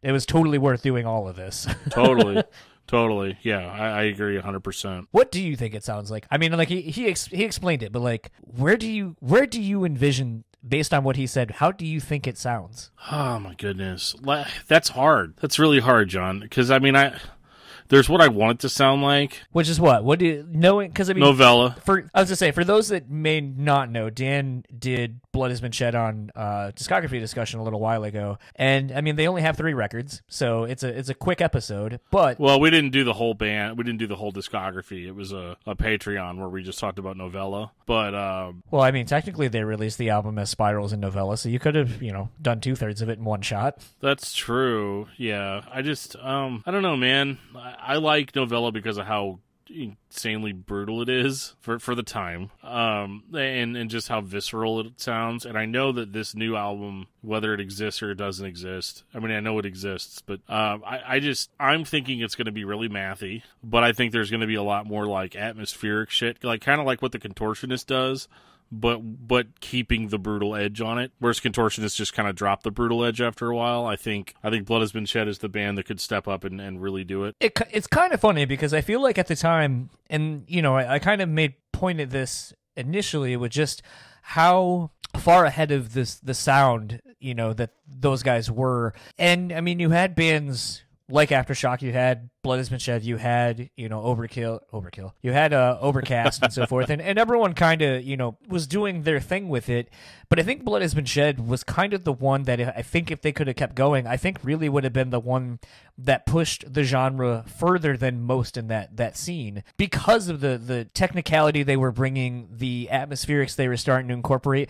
was totally worth doing all of this. Totally. Yeah, I agree 100%. What do you think it sounds like? I mean, like he explained it, but like where do you envision, based on what he said, how do you think it sounds? Oh my goodness. That's hard. That's really hard, John, because I mean there's what I want it to sound like. Which is what? What do you know? Because I mean, novella. I was to say, for those that may not know, Dan did Blood Has Been Shed on discography discussion a little while ago, and I mean they only have 3 records, so it's a quick episode. But we didn't do the whole band. We didn't do the whole discography. It was a Patreon where we just talked about novella. But well, I mean technically they released the album as Spirals and novella, so you could have done 2/3 of it in one shot. That's true. Yeah, I just I don't know, man. I like novella because of how insanely brutal it is for the time, and just how visceral it sounds. And I know that this new album, whether it exists or it doesn't exist, I mean I know it exists, but I'm thinking it's going to be really mathy, but I think there's going to be a lot more like atmospheric shit, like kind of like what the Contortionist does, but keeping the brutal edge on it. Whereas Contortionist just kind of dropped the brutal edge after a while. I think Blood Has Been Shed is the band that could step up and really do it. It's kind of funny because I feel like at the time, and I kind of made point at this initially with just how far ahead of the sound that those guys were. And I mean, you had bands like Aftershock, you had Blood Has Been Shed, you had, Overkill, you had Overcast and so forth, and everyone kind of, was doing their thing with it, but I think Blood Has Been Shed was kind of the one that I think if they could have kept going, I think really would have been the one that pushed the genre further than most in that scene, because of the technicality they were bringing, the atmospherics they were starting to incorporate.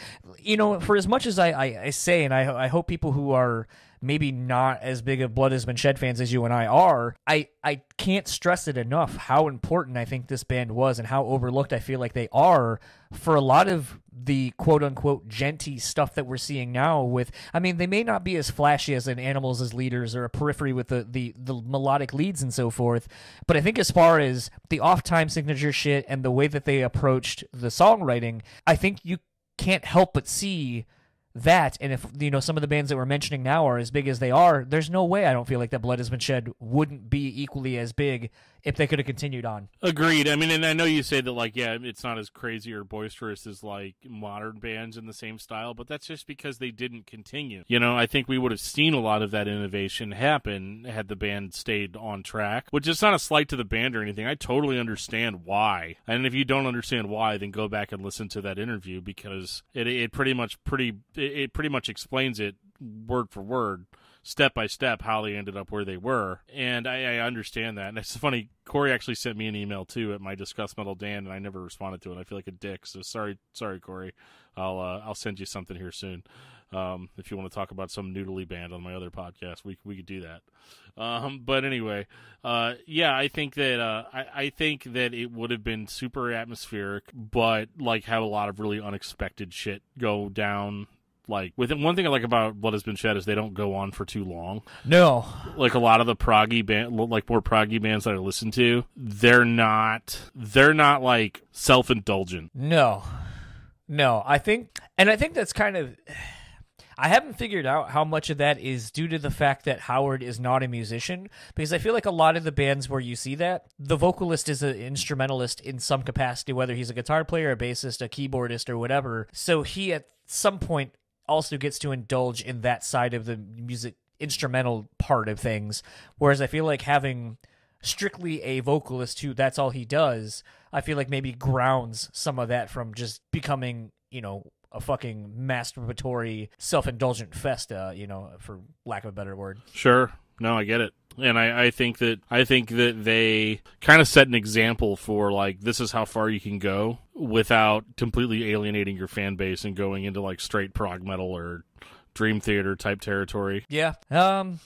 For as much as I say, and I hope people who are maybe not as big of Blood Has Been Shed fans as you and I are, I can't stress it enough how important I think this band was and how overlooked I feel like they are for a lot of the quote-unquote genty stuff that we're seeing now with, I mean, they may not be as flashy as an Animals as Leaders or a Periphery with the melodic leads and so forth, but I think as far as the off-time signature shit and the way that they approached the songwriting, I think you can't help but see that. And if some of the bands that we're mentioning now are as big as they are, there's no way I don't feel like that Blood Has Been Shed wouldn't be equally as big if they could have continued on. Agreed. I mean, and I know you say that, like, yeah, it's not as crazy or boisterous as, like, modern bands in the same style, but that's just because they didn't continue. I think we would have seen a lot of that innovation happen had the band stayed on track, which is not a slight to the band or anything. I totally understand why. And if you don't understand why, then go back and listen to that interview, because it pretty much explains it word for word, step by step, how they ended up where they were. And I understand that. And it's funny, Corey actually sent me an email too at my Discuss Metal Dan, and I never responded to it. I feel like a dick, so sorry Corey. I'll send you something here soon. If you want to talk about some noodly band on my other podcast, we could do that. But anyway, yeah, I think that I think that it would have been super atmospheric, but like have a lot of really unexpected shit go down. Like, one thing I like about Blood Has Been Shed is they don't go on for too long. No. Like a lot of the proggy more proggy bands that I listen to, they're not like self-indulgent. No, I think that's kind of, I haven't figured out how much of that is due to the fact that Howard is not a musician, because I feel like a lot of the bands where you see that, the vocalist is an instrumentalist in some capacity, whether he's a guitar player, a bassist, a keyboardist, or whatever. So he at some point also gets to indulge in that side of the music instrumental part of things, whereas I feel like having strictly a vocalist who that's all he does, I feel like maybe grounds some of that from just becoming, a fucking masturbatory, self-indulgent festa, for lack of a better word. Sure. No, I get it. And I think that they kind of set an example for, like, this is how far you can go without completely alienating your fan base and going into, like, straight prog metal or Dream Theater type territory. Yeah. I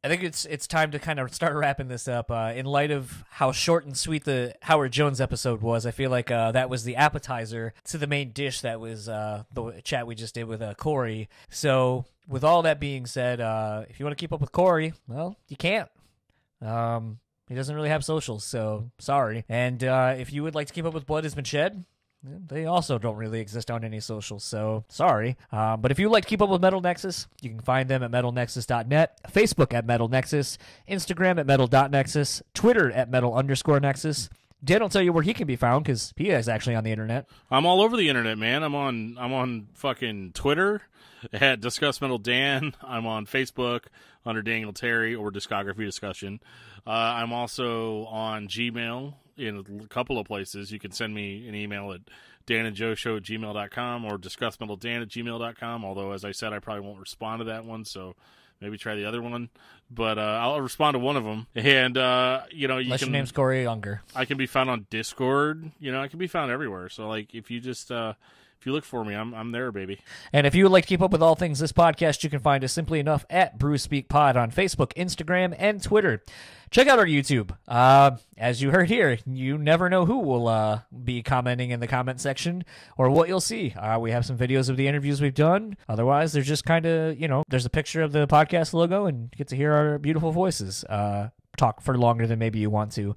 think it's time to kind of start wrapping this up. In light of how short and sweet the Howard Jones episode was, I feel like that was the appetizer to the main dish that was the chat we just did with Corey. So with all that being said, if you want to keep up with Corey, well, you can't. He doesn't really have socials, so sorry. And if you would like to keep up with Blood Has Been Shed, they also don't really exist on any socials, so sorry. But if you would like to keep up with Metal Nexus, you can find them at metalnexus.net, Facebook at Metal Nexus, Instagram at metal.nexus, Twitter at metal_nexus. Dan will tell you where he can be found because he is actually on the internet. I'm all over the internet, man. I'm on fucking Twitter at Discuss Metal Dan. I'm on Facebook under Daniel Terry or Discography Discussion. I'm also on Gmail in a couple of places. You can send me an email at danandjoeshow@gmail.com or discussmetaldan@gmail.com, although, as I said, I probably won't respond to that one, so maybe try the other one. But I'll respond to one of them. And, Unless your name's Corey Unger. I can be found on Discord. I can be found everywhere. So, if you just... if you look for me, I'm there, baby. And if you would like to keep up with all things this podcast, you can find us simply enough at BrewSpeakPod on Facebook, Instagram, and Twitter. Check out our YouTube. As you heard here, you never know who will be commenting in the comment section or what you'll see. We have some videos of the interviews we've done. Otherwise, they're just kind of, there's a picture of the podcast logo and you get to hear our beautiful voices talk for longer than maybe you want to.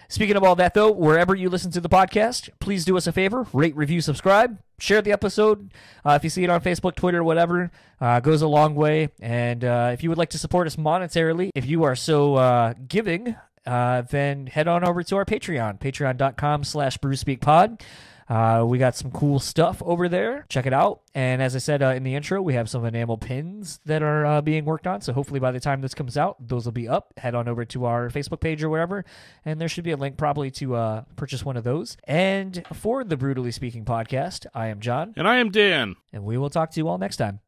Speaking of all that, though, wherever you listen to the podcast, please do us a favor, rate, review, subscribe, share the episode. If you see it on Facebook, Twitter, whatever, goes a long way. And if you would like to support us monetarily, if you are so giving, then head on over to our Patreon, patreon.com/BrewSpeakPod. We got some cool stuff over there. Check it out. And as I said in the intro, we have some enamel pins that are being worked on. So hopefully by the time this comes out, those will be up. Head on over to our Facebook page or whatever. And there should be a link probably to purchase one of those. And for the Brewtally Speaking podcast, I am John. And I am Dan. And we will talk to you all next time.